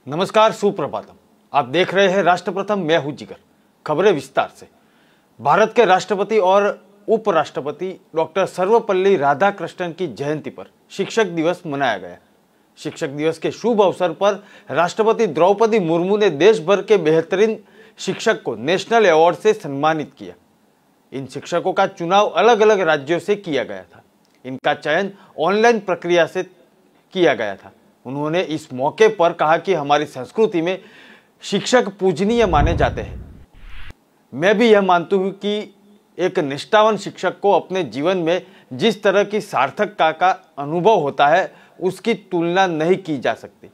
नमस्कार, सुप्रभातम। आप देख रहे हैं राष्ट्र प्रथम, मैं हूं जिगर। खबरें विस्तार से। भारत के राष्ट्रपति और उपराष्ट्रपति डॉक्टर सर्वपल्ली राधाकृष्णन की जयंती पर शिक्षक दिवस मनाया गया। शिक्षक दिवस के शुभ अवसर पर राष्ट्रपति द्रौपदी मुर्मू ने देश भर के बेहतरीन शिक्षक को नेशनल अवार्ड से सम्मानित किया। इन शिक्षकों का चुनाव अलग अलग राज्यों से किया गया था। इनका चयन ऑनलाइन प्रक्रिया से किया गया था। उन्होंने इस मौके पर कहा कि हमारी संस्कृति में शिक्षक पूजनीय माने जाते हैं। मैं भी यह मानती हूँ कि एक निष्ठावान शिक्षक को अपने जीवन में जिस तरह की सार्थकता का अनुभव होता है, उसकी तुलना नहीं की जा सकती।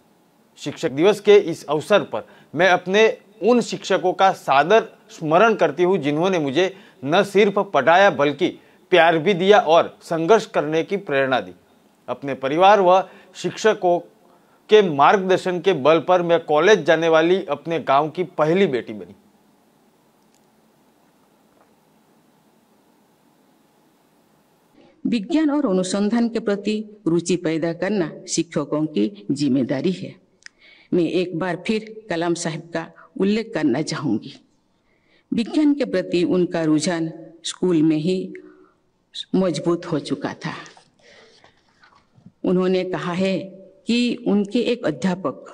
शिक्षक दिवस के इस अवसर पर मैं अपने उन शिक्षकों का सादर स्मरण करती हूँ जिन्होंने मुझे न सिर्फ पढ़ाया बल्कि प्यार भी दिया और संघर्ष करने की प्रेरणा दी। अपने परिवार व शिक्षकों के मार्गदर्शन के बल पर मैं कॉलेज जाने वाली अपने गांव की पहली बेटी बनी। विज्ञान और अनुसंधान के प्रति रुचि पैदा करना शिक्षकों की जिम्मेदारी है। मैं एक बार फिर कलाम साहब का उल्लेख करना चाहूंगी। विज्ञान के प्रति उनका रुझान स्कूल में ही मजबूत हो चुका था। उन्होंने कहा है कि उनके एक अध्यापक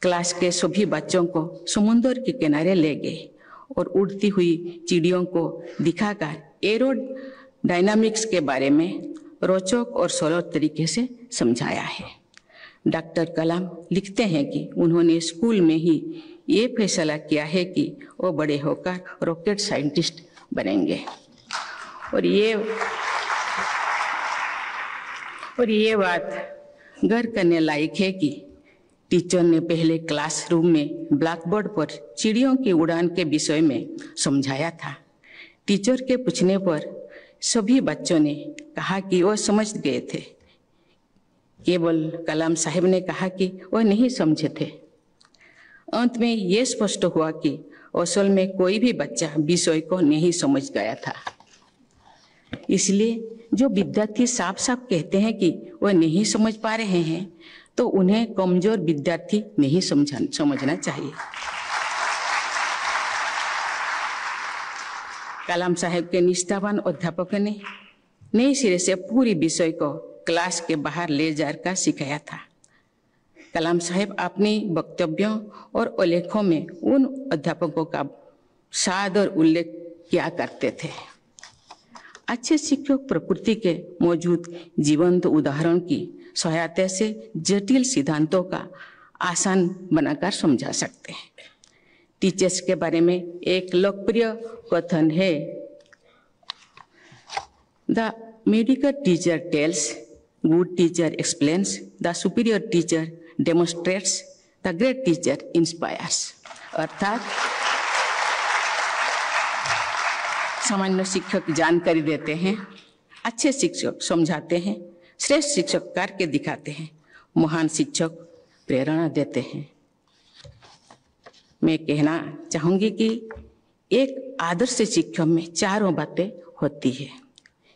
क्लास के सभी बच्चों को समुद्र के किनारे ले गए और उड़ती हुई चिड़ियों को दिखाकर एरोडायनामिक्स के बारे में रोचक और सरल तरीके से समझाया है। डॉक्टर कलाम लिखते हैं कि उन्होंने स्कूल में ही ये फैसला किया है कि वो बड़े होकर रॉकेट साइंटिस्ट बनेंगे। और ये बात गर्व करने लायक है कि टीचर ने पहले क्लासरूम में ब्लैकबोर्ड पर चिड़ियों की उड़ान के विषय में समझाया था। टीचर के पूछने पर सभी बच्चों ने कहा कि वह समझ गए थे। केवल कलाम साहब ने कहा कि वह नहीं समझे थे। अंत में यह स्पष्ट हुआ कि असल में कोई भी बच्चा विषय को नहीं समझ गया था। इसलिए जो विद्यार्थी साफ साफ कहते हैं कि वह नहीं समझ पा रहे हैं, तो उन्हें कमजोर विद्यार्थी नहीं समझना चाहिए। कलाम साहब के निष्ठावान अध्यापक ने नए सिरे से पूरी विषय को क्लास के बाहर ले जाकर सिखाया था। कलाम साहब अपनी वक्तव्यों और उल्लेखों में उन अध्यापकों का सादर उल्लेख किया करते थे। अच्छे शिक्षक प्रकृति के मौजूद जीवंत उदाहरण की सहायता से जटिल सिद्धांतों का आसान बनाकर समझा सकते हैं। टीचर्स के बारे में एक लोकप्रिय कथन है, the medical teacher tales, good teacher explains, the superior teacher demonstrates, the great teacher inspires. अर्थात सामान्य शिक्षक जानकारी देते हैं, अच्छे शिक्षक समझाते हैं, श्रेष्ठ शिक्षक करके दिखाते हैं, महान शिक्षक प्रेरणा देते हैं। मैं कहना चाहूंगी कि एक आदर्श शिक्षक में चारों बातें होती है।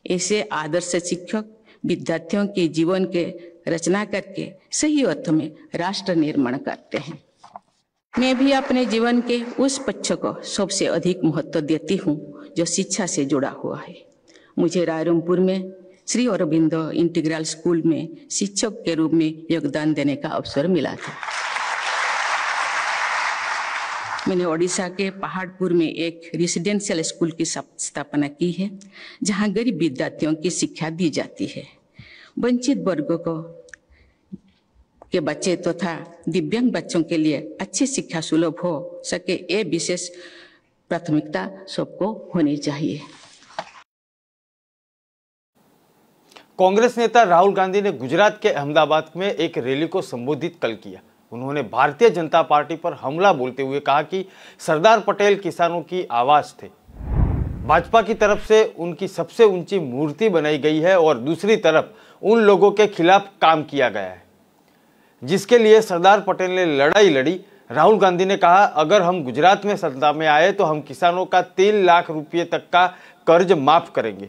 ऐसे आदर्श शिक्षक विद्यार्थियों के जीवन के रचना करके सही अर्थ में राष्ट्र निर्माण करते हैं। मैं भी अपने जीवन के उस पक्ष को सबसे अधिक महत्व देती हूँ जो शिक्षा से जुड़ा हुआ है। मुझे रायरंगपुर में श्री अरबिंदो इंटीग्रल स्कूल में शिक्षक के रूप में योगदान देने का अवसर मिला था। मैंने ओडिशा के पहाड़पुर में एक रेसिडेंशियल स्कूल की स्थापना की है, जहां गरीब विद्यार्थियों की शिक्षा दी जाती है। वंचित वर्गों को के बच्चे तथा दिव्यांग बच्चों के लिए अच्छी शिक्षा सुलभ हो सके, ये विशेष प्राथमिकता सबको होनी चाहिए। कांग्रेस नेता राहुल गांधी ने गुजरात के अहमदाबाद में एक रैली को संबोधित कल किया। उन्होंने भारतीय जनता पार्टी पर हमला बोलते हुए कहा कि सरदार पटेल किसानों की आवाज थे। भाजपा की तरफ से उनकी सबसे ऊंची मूर्ति बनाई गई है और दूसरी तरफ उन लोगों के खिलाफ काम किया गया है जिसके लिए सरदार पटेल ने लड़ाई लड़ी। राहुल गांधी ने कहा, अगर हम गुजरात में सत्ता में आए तो हम किसानों का 3 लाख रुपये तक का कर्ज माफ करेंगे।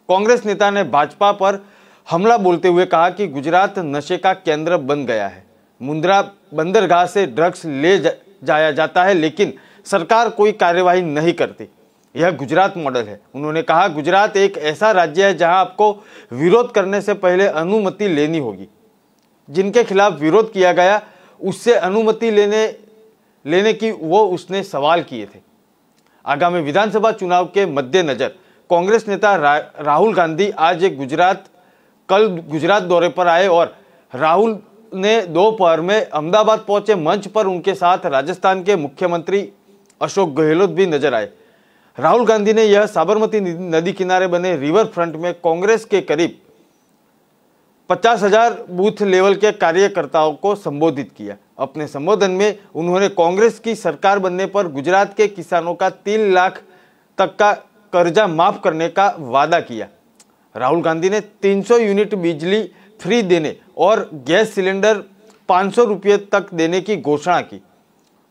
कांग्रेस नेता ने भाजपा पर हमला बोलते हुए कहा कि गुजरात नशे का केंद्र बन गया है। मुंद्रा बंदरगाह से ड्रग्स ले जाया जाता है, लेकिन सरकार कोई कार्यवाही नहीं करती। यह गुजरात मॉडल है। उन्होंने कहा, गुजरात एक ऐसा राज्य है जहां आपको विरोध करने से पहले अनुमति लेनी होगी। जिनके खिलाफ विरोध किया गया उससे अनुमति लेने की उसने सवाल किए थे। आगामी विधानसभा चुनाव के मद्देनजर कांग्रेस नेता राहुल गांधी आज कल गुजरात दौरे पर आए और राहुल ने दोपहर में अहमदाबाद पहुंचे। मंच पर उनके साथ राजस्थान के मुख्यमंत्री अशोक गहलोत भी नजर आए। राहुल गांधी ने यह साबरमती नदी किनारे बने रिवर फ्रंट में कांग्रेस के करीब 50,000 बूथ लेवल के कार्यकर्ताओं को संबोधित किया। अपने संबोधन में उन्होंने कांग्रेस की सरकार बनने पर गुजरात के किसानों का 3 लाख तक का कर्जा माफ करने का वादा किया। राहुल गांधी ने 300 यूनिट बिजली फ्री देने और गैस सिलेंडर 500 रुपये तक देने की घोषणा की।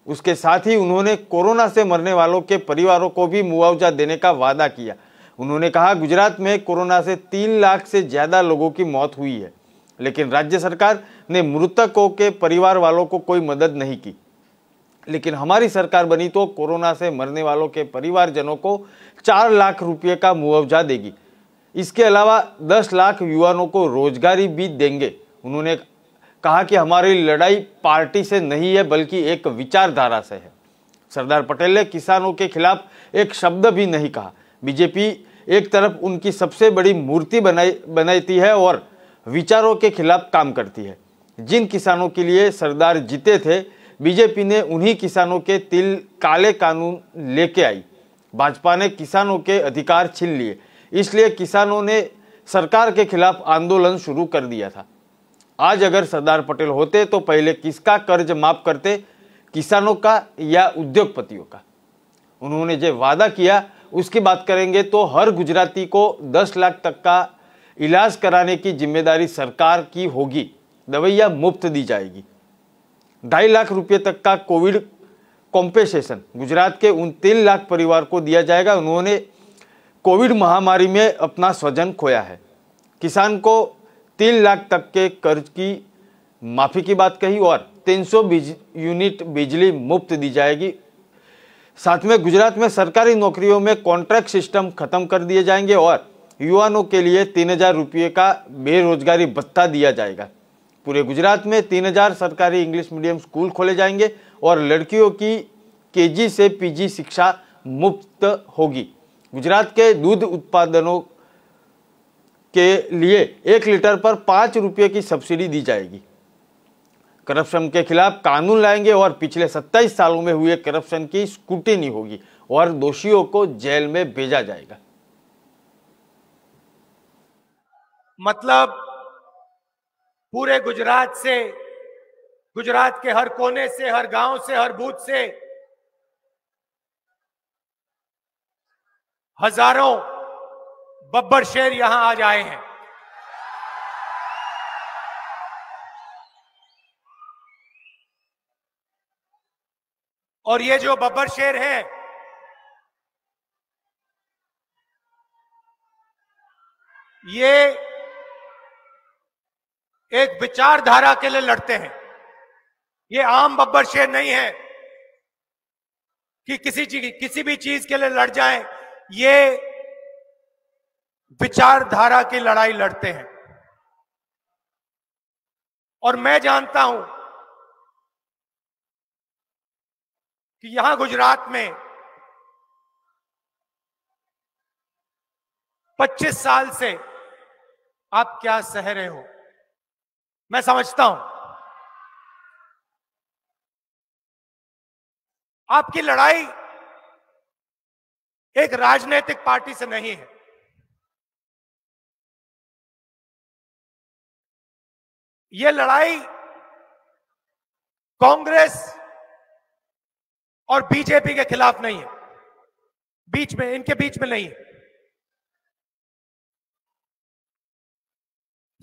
उसके साथ ही उन्होंने कोरोना से मरने वालों के परिवारों को भी मुआवजा देने का वादा किया। उन्होंने कहा, गुजरात में कोरोना से 3 लाख से ज्यादा लोगों की मौत हुई है, लेकिन राज्य सरकार ने मृतकों के परिवार वालों को कोई मदद नहीं की। लेकिन हमारी सरकार बनी तो कोरोना से मरने वालों के परिवारजनों को 4 लाख रुपये का मुआवजा देगी। इसके अलावा 10 लाख युवाओं को रोजगारी भी देंगे। उन्होंने कहा कि हमारी लड़ाई पार्टी से नहीं है, बल्कि एक विचारधारा से है। सरदार पटेल ने किसानों के खिलाफ एक शब्द भी नहीं कहा। बीजेपी एक तरफ उनकी सबसे बड़ी मूर्ति बनाती है और विचारों के खिलाफ काम करती है। जिन किसानों के लिए सरदार जीते थे, बीजेपी ने उन्हीं किसानों के तिल काले कानून लेके आई। भाजपा ने किसानों के अधिकार छीन लिए, इसलिए किसानों ने सरकार के खिलाफ आंदोलन शुरू कर दिया था। आज अगर सरदार पटेल होते तो पहले किसका कर्ज माफ करते, किसानों का या उद्योगपतियों का? उन्होंने जो वादा किया उसकी बात करेंगे तो हर गुजराती को 10 लाख तक का इलाज कराने की जिम्मेदारी सरकार की होगी। दवाइयां मुफ्त दी जाएगी। 2.5 लाख रुपए तक का कोविड कॉम्पेसेशन गुजरात के उन 3 लाख परिवार को दिया जाएगा। उन्होंने कोविड महामारी में अपना स्वजन खोया है। किसान को 3 लाख तक के कर्ज की माफी की बात कही और 300 यूनिट बिजली मुफ्त दी जाएगी। साथ में गुजरात में सरकारी नौकरियों में कॉन्ट्रैक्ट सिस्टम खत्म कर दिए जाएंगे और युवाओं के लिए 3,000 रुपये का बेरोजगारी भत्ता दिया जाएगा। पूरे गुजरात में 3,000 सरकारी इंग्लिश मीडियम स्कूल खोले जाएंगे और लड़कियों की केजी से पीजी शिक्षा मुफ्त होगी। गुजरात के दूध उत्पादनों के लिए 1 लीटर पर 5 रुपये की सब्सिडी दी जाएगी। करप्शन के खिलाफ कानून लाएंगे और पिछले 27 सालों में हुए करप्शन की स्क्रूटिनी होगी और दोषियों को जेल में भेजा जाएगा। मतलब पूरे गुजरात से, गुजरात के हर कोने से, हर गांव से, हर बूथ से हजारों बब्बर शेर यहां आज आए हैं। और ये जो बब्बर शेर है, ये एक विचारधारा के लिए लड़ते हैं। ये आम बब्बर शेर नहीं है कि किसी भी चीज के लिए लड़ जाएं। ये विचारधारा की लड़ाई लड़ते हैं। और मैं जानता हूं कि यहां गुजरात में 25 साल से आप क्या सह रहे हो, मैं समझता हूं। आपकी लड़ाई एक राजनीतिक पार्टी से नहीं है। यह लड़ाई कांग्रेस और बीजेपी के खिलाफ नहीं है, इनके बीच में नहीं है।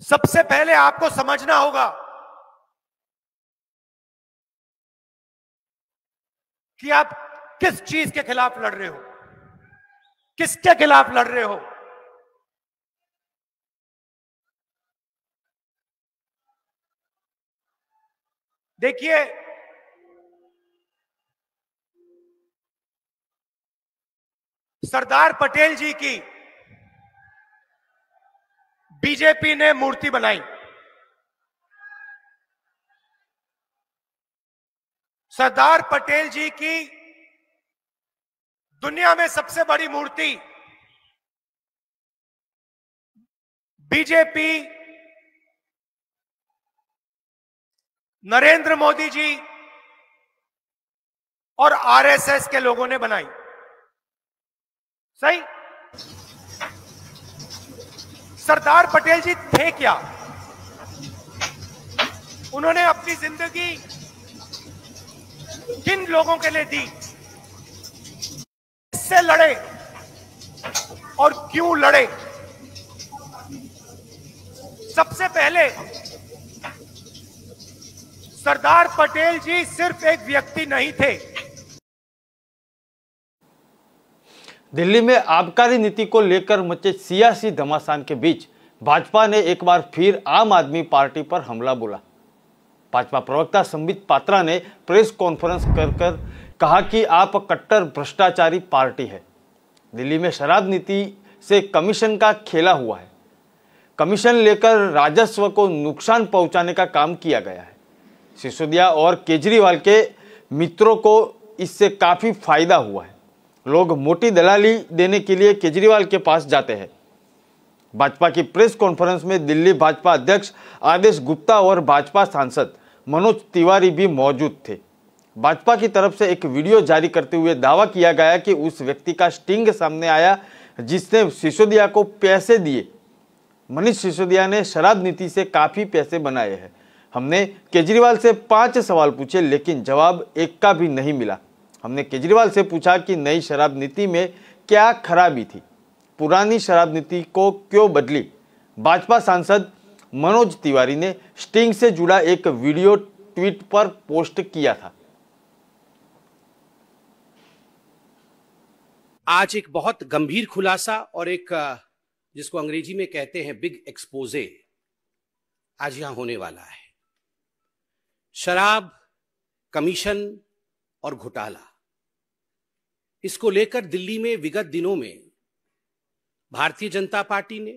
सबसे पहले आपको समझना होगा कि आप किस चीज के खिलाफ लड़ रहे हो, किसके खिलाफ लड़ रहे हो। देखिए, सरदार पटेल जी की बीजेपी ने मूर्ति बनाई। सरदार पटेल जी की दुनिया में सबसे बड़ी मूर्ति बीजेपी, नरेंद्र मोदी जी और आरएसएस के लोगों ने बनाई। सही? सरदार पटेल जी थे क्या? उन्होंने अपनी जिंदगी किन लोगों के लिए दी, किससे लड़े और क्यों लड़े? सबसे पहले सरदार पटेल जी सिर्फ एक व्यक्ति नहीं थे। दिल्ली में आबकारी नीति को लेकर मचे सियासी घमासान के बीच भाजपा ने एक बार फिर आम आदमी पार्टी पर हमला बोला। भाजपा प्रवक्ता संबित पात्रा ने प्रेस कॉन्फ्रेंस कर कहा कि आप कट्टर भ्रष्टाचारी पार्टी है। दिल्ली में शराब नीति से कमीशन का खेला हुआ है। कमीशन लेकर राजस्व को नुकसान पहुंचाने का काम किया गया है। सिसोदिया और केजरीवाल के मित्रों को इससे काफी फायदा हुआ है। लोग मोटी दलाली देने के लिए केजरीवाल के पास जाते हैं। भाजपा की प्रेस कॉन्फ्रेंस में दिल्ली भाजपा अध्यक्ष आदेश गुप्ता और भाजपा सांसद मनोज तिवारी भी मौजूद थे। भाजपा की तरफ से एक वीडियो जारी करते हुए दावा किया गया कि उस व्यक्ति का स्टिंग सामने आया जिसने सिसोदिया को पैसे दिए। मनीष सिसोदिया ने शराब नीति से काफी पैसे बनाए हैं। हमने केजरीवाल से 5 सवाल पूछे लेकिन जवाब एक का भी नहीं मिला। हमने केजरीवाल से पूछा कि नई शराब नीति में क्या खराबी थी, पुरानी शराब नीति को क्यों बदली। भाजपा सांसद मनोज तिवारी ने स्टिंग से जुड़ा एक वीडियो ट्वीट पर पोस्ट किया था। आज एक बहुत गंभीर खुलासा और एक जिसको अंग्रेजी में कहते हैं बिग एक्सपोजे आज यहां होने वाला है। शराब, कमीशन और घोटाला, इसको लेकर दिल्ली में विगत दिनों में भारतीय जनता पार्टी ने,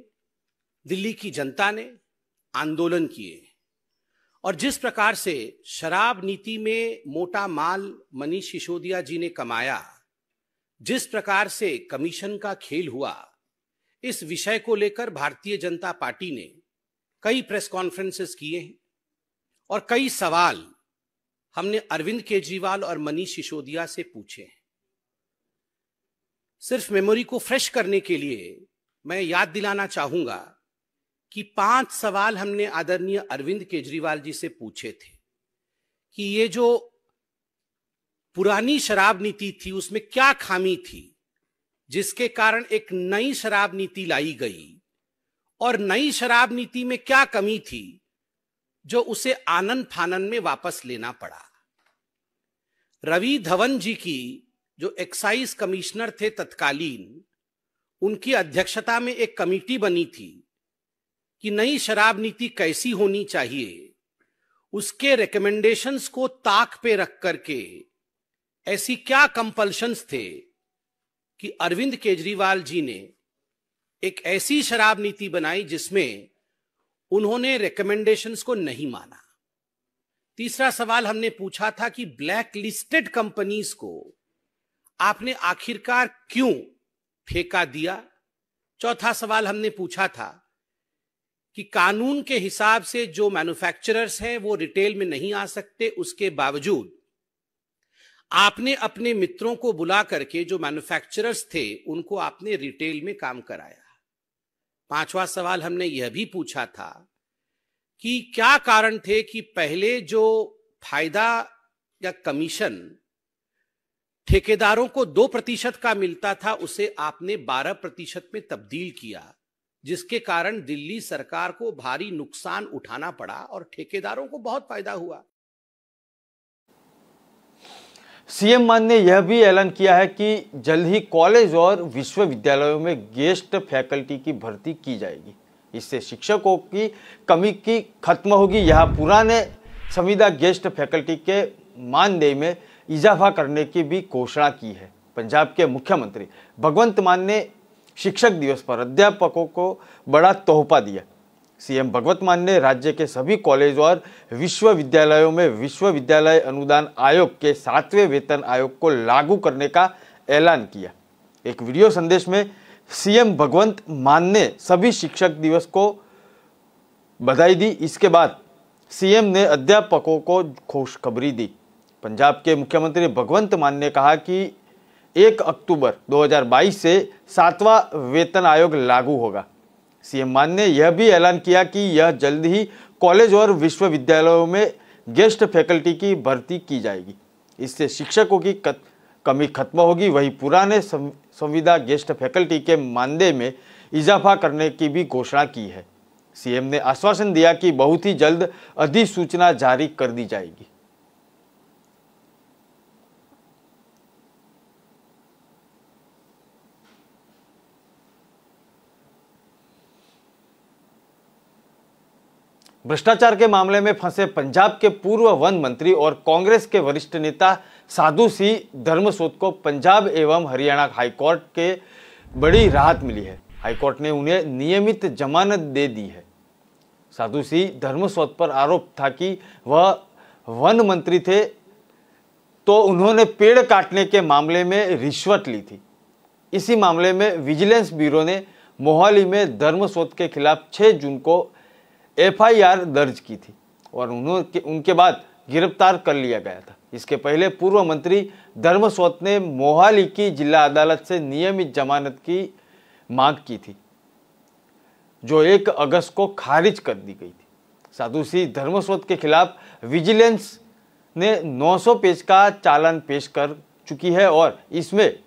दिल्ली की जनता ने आंदोलन किए और जिस प्रकार से शराब नीति में मोटा माल मनीष सिसोदिया जी ने कमाया, जिस प्रकार से कमीशन का खेल हुआ, इस विषय को लेकर भारतीय जनता पार्टी ने कई प्रेस कॉन्फ्रेंसेस किए हैं और कई सवाल हमने अरविंद केजरीवाल और मनीष सिसोदिया से पूछे हैं। सिर्फ मेमोरी को फ्रेश करने के लिए मैं याद दिलाना चाहूंगा कि 5 सवाल हमने आदरणीय अरविंद केजरीवाल जी से पूछे थे कि ये जो पुरानी शराब नीति थी उसमें क्या खामी थी जिसके कारण एक नई शराब नीति लाई गई, और नई शराब नीति में क्या कमी थी जो उसे आनन फानन में वापस लेना पड़ा। रवि धवन जी की जो एक्साइज कमिश्नर थे तत्कालीन, उनकी अध्यक्षता में एक कमेटी बनी थी कि नई शराब नीति कैसी होनी चाहिए, उसके रिकमेंडेशंस को ताक पे रख करके ऐसी क्या कंपल्शंस थे कि अरविंद केजरीवाल जी ने एक ऐसी शराब नीति बनाई जिसमें उन्होंने रिकमेंडेशंस को नहीं माना। तीसरा सवाल हमने पूछा था कि ब्लैक लिस्टेड कंपनीज को आपने आखिरकार क्यों ठेका दिया। चौथा सवाल हमने पूछा था कि कानून के हिसाब से जो मैन्युफैक्चरर्स हैं वो रिटेल में नहीं आ सकते, उसके बावजूद आपने अपने मित्रों को बुला करके जो मैन्युफैक्चरर्स थे उनको आपने रिटेल में काम कराया। पांचवा सवाल हमने यह भी पूछा था कि क्या कारण थे कि पहले जो फायदा या कमीशन ठेकेदारों को 2% का मिलता था उसे आपने 12% में तब्दील किया, जिसके कारण दिल्ली सरकार को भारी नुकसान उठाना पड़ा और ठेकेदारों को बहुत फायदा हुआ। सीएम मान ने यह भी ऐलान किया है कि जल्द ही कॉलेज और विश्वविद्यालयों में गेस्ट फैकल्टी की भर्ती की जाएगी। इससे शिक्षकों की कमी की खत्म होगी। यहाँ पुराने संविदा गेस्ट फैकल्टी के मानदेय में इजाफा करने की भी घोषणा की है। पंजाब के मुख्यमंत्री भगवंत मान ने शिक्षक दिवस पर अध्यापकों को बड़ा तोहफा दिया। सीएम भगवंत मान ने राज्य के सभी कॉलेज और विश्वविद्यालयों में विश्वविद्यालय अनुदान आयोग के 7वें वेतन आयोग को लागू करने का ऐलान किया। एक वीडियो संदेश में सीएम भगवंत मान ने सभी शिक्षक दिवस को बधाई दी। इसके बाद सीएम ने अध्यापकों को खुशखबरी दी। पंजाब के मुख्यमंत्री भगवंत मान ने कहा कि 1 अक्टूबर 2022 से 7वां वेतन आयोग लागू होगा। सीएम मान ने यह भी ऐलान किया कि यह जल्द ही कॉलेज और विश्वविद्यालयों में गेस्ट फैकल्टी की भर्ती की जाएगी। इससे शिक्षकों की कमी खत्म होगी। वहीं पुराने संविदा गेस्ट फैकल्टी के मानदेय में इजाफा करने की भी घोषणा की है। सीएम ने आश्वासन दिया कि बहुत ही जल्द अधिसूचना जारी कर दी जाएगी। भ्रष्टाचार के मामले में फंसे पंजाब के पूर्व वन मंत्री और कांग्रेस के वरिष्ठ नेता साधु सिंह धर्मसोत को पंजाब एवं हरियाणा हाईकोर्ट के बड़ी राहत मिली है। हाईकोर्ट ने उन्हें नियमित जमानत दे दी है। साधु सिंह धर्मसोत पर आरोप था कि वह वन मंत्री थे तो उन्होंने पेड़ काटने के मामले में रिश्वत ली थी। इसी मामले में विजिलेंस ब्यूरो ने मोहाली में धर्मसोत के खिलाफ 6 जून को एफआईआर दर्ज की थी और उनके बाद गिरफ्तार कर लिया गया था। इसके पहले पूर्व मंत्री धर्मसोत ने मोहाली की जिला अदालत से नियमित जमानत की मांग की थी, जो 1 अगस्त को खारिज कर दी गई थी। साधु सिंह धर्मसोत के खिलाफ विजिलेंस ने 900 पेज का चालान पेश कर चुकी है और इसमें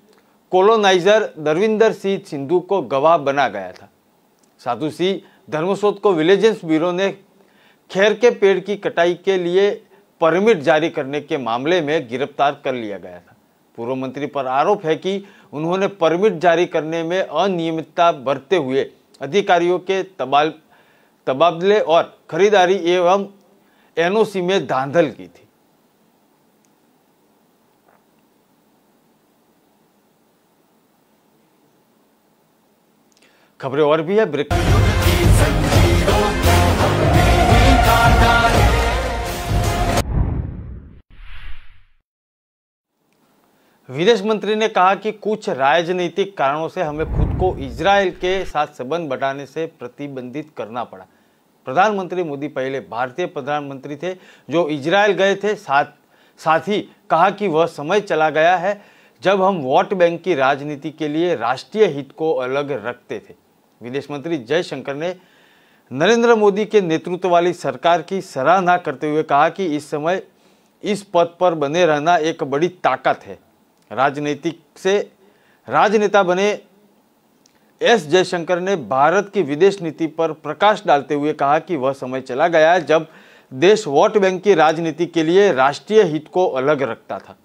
कोलोनाइजर दरविंदर सिंह सिंधु को गवाह बना गया था। साधु सिंह धर्मसोत को विजिलेंस ब्यूरो ने खैर के पेड़ की कटाई के लिए परमिट जारी करने के मामले में गिरफ्तार कर लिया गया था। पूर्व मंत्री पर आरोप है कि उन्होंने परमिट जारी करने में अनियमितता बरतते हुए अधिकारियों के तबादले और खरीदारी एवं एनओसी में धांधल की थी। खबरें और भी है, ब्रेक। विदेश मंत्री ने कहा कि कुछ राजनीतिक कारणों से हमें खुद को इजरायल के साथ संबंध बढ़ाने से प्रतिबंधित करना पड़ा। प्रधानमंत्री मोदी पहले भारतीय प्रधानमंत्री थे जो इजरायल गए थे। साथ ही कहा कि वह समय चला गया है जब हम वोट बैंक की राजनीति के लिए राष्ट्रीय हित को अलग रखते थे। विदेश मंत्री जयशंकर ने नरेंद्र मोदी के नेतृत्व वाली सरकार की सराहना करते हुए कहा कि इस समय इस पद पर बने रहना एक बड़ी ताकत है। राजनेता बने एस जयशंकर ने भारत की विदेश नीति पर प्रकाश डालते हुए कहा कि वह समय चला गया है जब देश वोट बैंक की राजनीति के लिए राष्ट्रीय हित को अलग रखता था।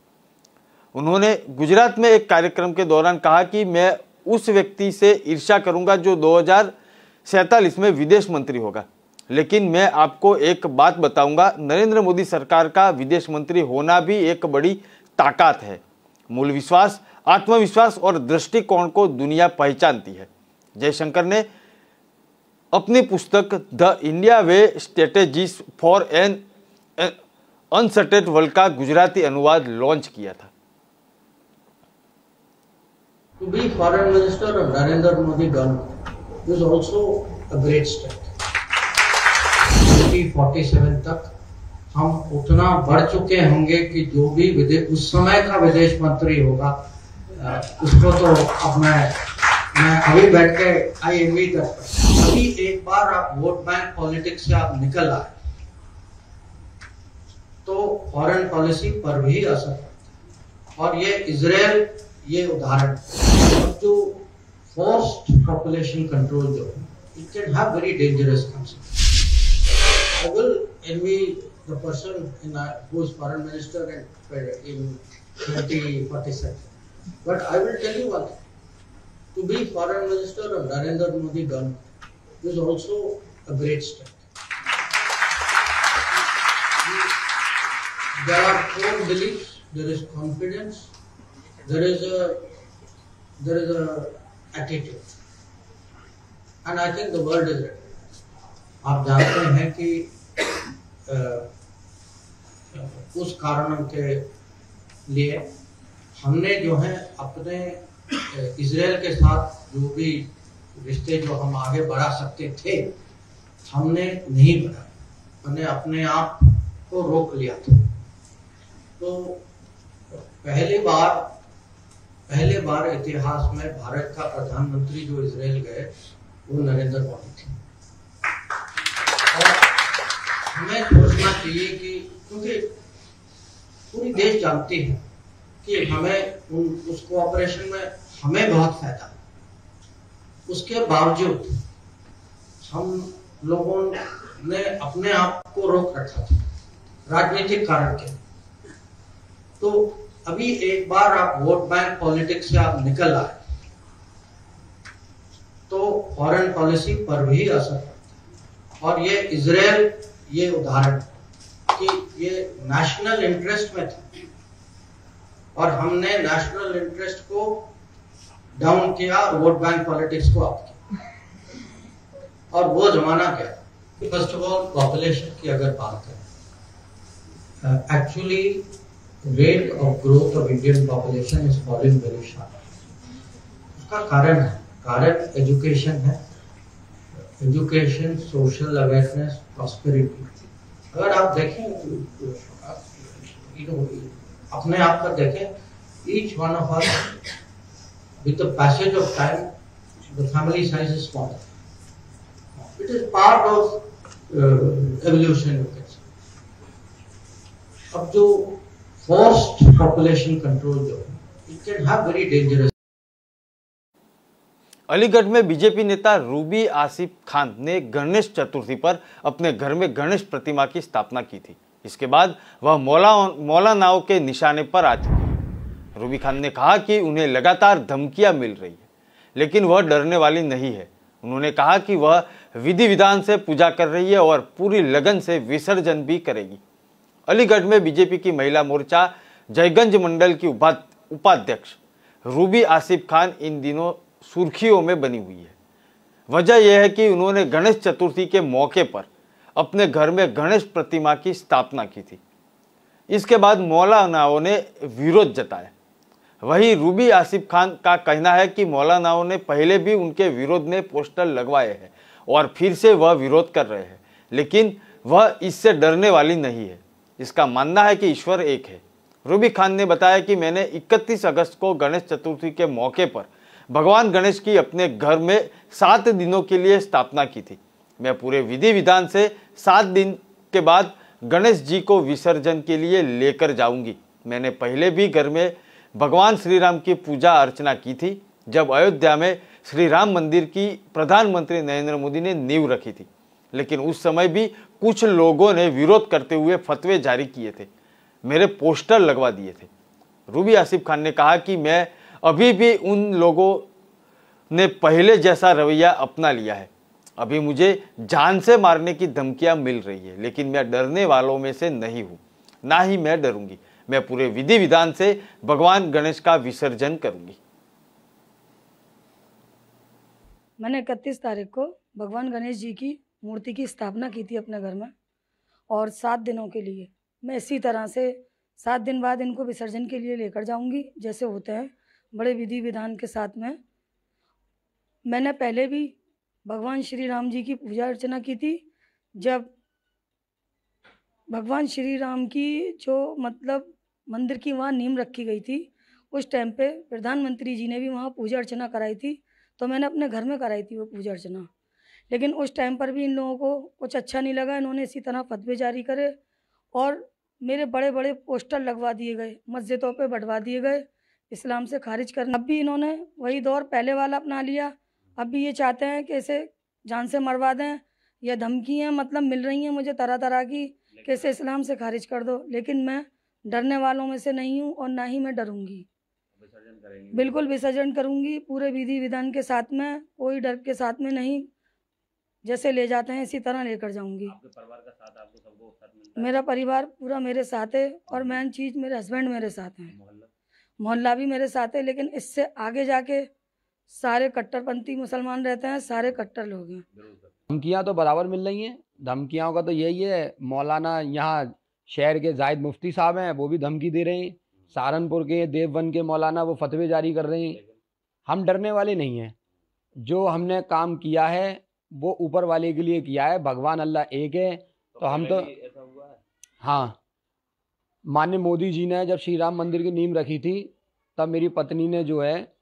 उन्होंने गुजरात में एक कार्यक्रम के दौरान कहा कि मैं उस व्यक्ति से ईर्ष्या करूंगा जो 2047 में विदेश मंत्री होगा, लेकिन मैं आपको एक बात बताऊंगा, नरेंद्र मोदी सरकार का विदेश मंत्री होना भी एक बड़ी ताकत है। मूल विश्वास, आत्मविश्वास और दृष्टिकोण को दुनिया पहचानती है। जयशंकर ने अपनी पुस्तक the India way strategies for an uncertain world का गुजराती अनुवाद लॉन्च किया था। To be foreign minister of Narendra Modi government is also a great step. 2047 तक हम उतना बढ़ चुके होंगे कि जो भी उस समय का विदेश मंत्री होगा उसको तो अब मैं अभी बैठ के आई एग्री करता हूँ। अभी एक बार आप वोट बैंक पॉलिटिक्स से आप निकल आए तो फॉरेन पॉलिसी पर भी असर पड़ता है और ये इजराइल ये उदाहरण जो फोर्स्ड पॉपुलेशन कंट्रोल जो it can have very dangerous consequences. I will envy the person who is foreign minister in 2047. But I will tell you one thing. To be foreign minister of Narendra Modi government is also a great step. there are core beliefs, there is confidence, there is a attitude, and I think the world is ready. आप जानते हैं कि उस कारणों के लिए हमने जो है अपने इजराइल के साथ जो भी रिश्ते जो हम आगे बढ़ा सकते थे हमने नहीं बढ़ा, हमने अपने आप को रोक लिया था। तो पहली बार इतिहास में भारत का प्रधानमंत्री जो इजराइल गए वो नरेंद्र मोदी थे। और हमें सोचना चाहिए कि क्योंकि पूरी देश जानती है कि हमें उस कोऑपरेशन में हमें बहुत फायदा, उसके बावजूद हम लोगों ने अपने आप को रोक रखा था राजनीतिक कारण के। तो अभी एक बार आप वोट बैंक पॉलिटिक्स से आप निकल आए तो फॉरेन पॉलिसी पर भी असर पड़ता है। और ये इजराइल ये उदाहरण कि ये नेशनल इंटरेस्ट में था और हमने नेशनल इंटरेस्ट को डाउन किया, वोट बैंक पॉलिटिक्स को अप किया। और वो जमाना क्या, फर्स्ट ऑफ ऑल पॉपुलेशन की अगर बात करें, actually rate of growth of Indian population is falling very sharp. उसका कारण एजुकेशन है, एजुकेशन, सोशल अवेयरनेस, प्रॉस्पेरिटी। अगर आप देखें अपने आप पर देखें, each one of us with the passage of time the family size is smaller. It is part of evolution, you can say. अब जो forced population control जो it can have very dangerous. Aligarh में बीजेपी नेता Ruby Asif Khan ने गणेश चतुर्थी पर अपने घर में गणेश प्रतिमा की स्थापना की थी। इसके बाद वह मौलानाओं के निशाने पर आ चुकी है। रूबी खान ने कहा कि उन्हें लगातार धमकियां मिल रही है, लेकिन वह डरने वाली नहीं है। उन्होंने कहा कि वह विधि विधान से पूजा कर रही है और पूरी लगन से विसर्जन भी करेगी। अलीगढ़ में बीजेपी की महिला मोर्चा जयगंज मंडल की उपाध्यक्ष रूबी आसिफ खान इन दिनों सुर्खियों में बनी हुई है। वजह यह है कि उन्होंने गणेश चतुर्थी के मौके पर अपने घर में गणेश प्रतिमा की स्थापना की थी। इसके बाद मौलानाओं ने विरोध जताया। वहीं रूबी आसिफ खान का कहना है कि मौलानाओं ने पहले भी उनके विरोध में पोस्टर लगवाए हैं और फिर से वह विरोध कर रहे हैं, लेकिन वह इससे डरने वाली नहीं है। इसका मानना है कि ईश्वर एक है। रूबी खान ने बताया कि मैंने 31 अगस्त को गणेश चतुर्थी के मौके पर भगवान गणेश की अपने घर में 7 दिनों के लिए स्थापना की थी। मैं पूरे विधि विधान से 7 दिन के बाद गणेश जी को विसर्जन के लिए लेकर जाऊंगी। मैंने पहले भी घर में भगवान श्री राम की पूजा अर्चना की थी, जब अयोध्या में श्री राम मंदिर की प्रधानमंत्री नरेंद्र मोदी ने नींव रखी थी, लेकिन उस समय भी कुछ लोगों ने विरोध करते हुए फतवे जारी किए थे, मेरे पोस्टर लगवा दिए थे। रूबी आसिफ खान ने कहा कि मैं अभी भी उन लोगों ने पहले जैसा रवैया अपना लिया है। अभी मुझे जान से मारने की धमकियां मिल रही है, लेकिन मैं डरने वालों में से नहीं हूं, ना ही मैं डरूंगी। मैं पूरे विधि विधान से भगवान गणेश का विसर्जन करूंगी। मैंने 31 तारीख को भगवान गणेश जी की मूर्ति की स्थापना की थी अपने घर में, और 7 दिनों के लिए मैं इसी तरह से 7 दिन बाद इनको विसर्जन के लिए लेकर जाऊंगी, जैसे होते हैं बड़े विधि विधान के साथ में। मैंने पहले भी भगवान श्री राम जी की पूजा अर्चना की थी। जब भगवान श्री राम की जो मतलब मंदिर की वहाँ नींव रखी गई थी, उस टाइम पे प्रधानमंत्री जी ने भी वहाँ पूजा अर्चना कराई थी, तो मैंने अपने घर में कराई थी वो पूजा अर्चना। लेकिन उस टाइम पर भी इन लोगों को कुछ अच्छा नहीं लगा, इन्होंने इसी तरह फतवे जारी करे और मेरे बड़े बड़े पोस्टर लगवा दिए गए, मस्जिदों पे बढ़वा दिए गए, इस्लाम से खारिज करना। अब भी इन्होंने वही दौर पहले वाला अपना लिया। अब भी ये चाहते हैं कि इसे जान से मरवा दें, या धमकियाँ मतलब मिल रही हैं मुझे तरह तरह की कि इसे इस्लाम से खारिज कर दो। लेकिन मैं डरने वालों में से नहीं हूँ और ना ही मैं डरूंगी। बिल्कुल विसर्जन करूंगी पूरे विधि विधान के साथ में, कोई डर के साथ में नहीं। जैसे ले जाते हैं इसी तरह लेकर जाऊंगी। मेरा परिवार पूरा मेरे साथ है और मेन चीज़ मेरे हस्बैंड मेरे साथ हैं, मोहल्ला भी मेरे साथ है। लेकिन इससे आगे जाके सारे कट्टरपंथी मुसलमान रहते हैं, सारे कट्टर लोग हैं। धमकियाँ तो बराबर मिल रही हैं। धमकियों का तो यही है, मौलाना यहाँ शहर के जाहिद मुफ्ती साहब हैं, वो भी धमकी दे रहे हैं। सहारनपुर के देवबंद के मौलाना वो फतवे जारी कर रहे हैं। हम डरने वाले नहीं हैं। जो हमने काम किया है वो ऊपर वाले के लिए किया है। भगवान अल्लाह एक है। तो हम तो हाँ, माननीय मोदी जी ने जब श्री राम मंदिर की नींव रखी थी तब मेरी पत्नी ने जो है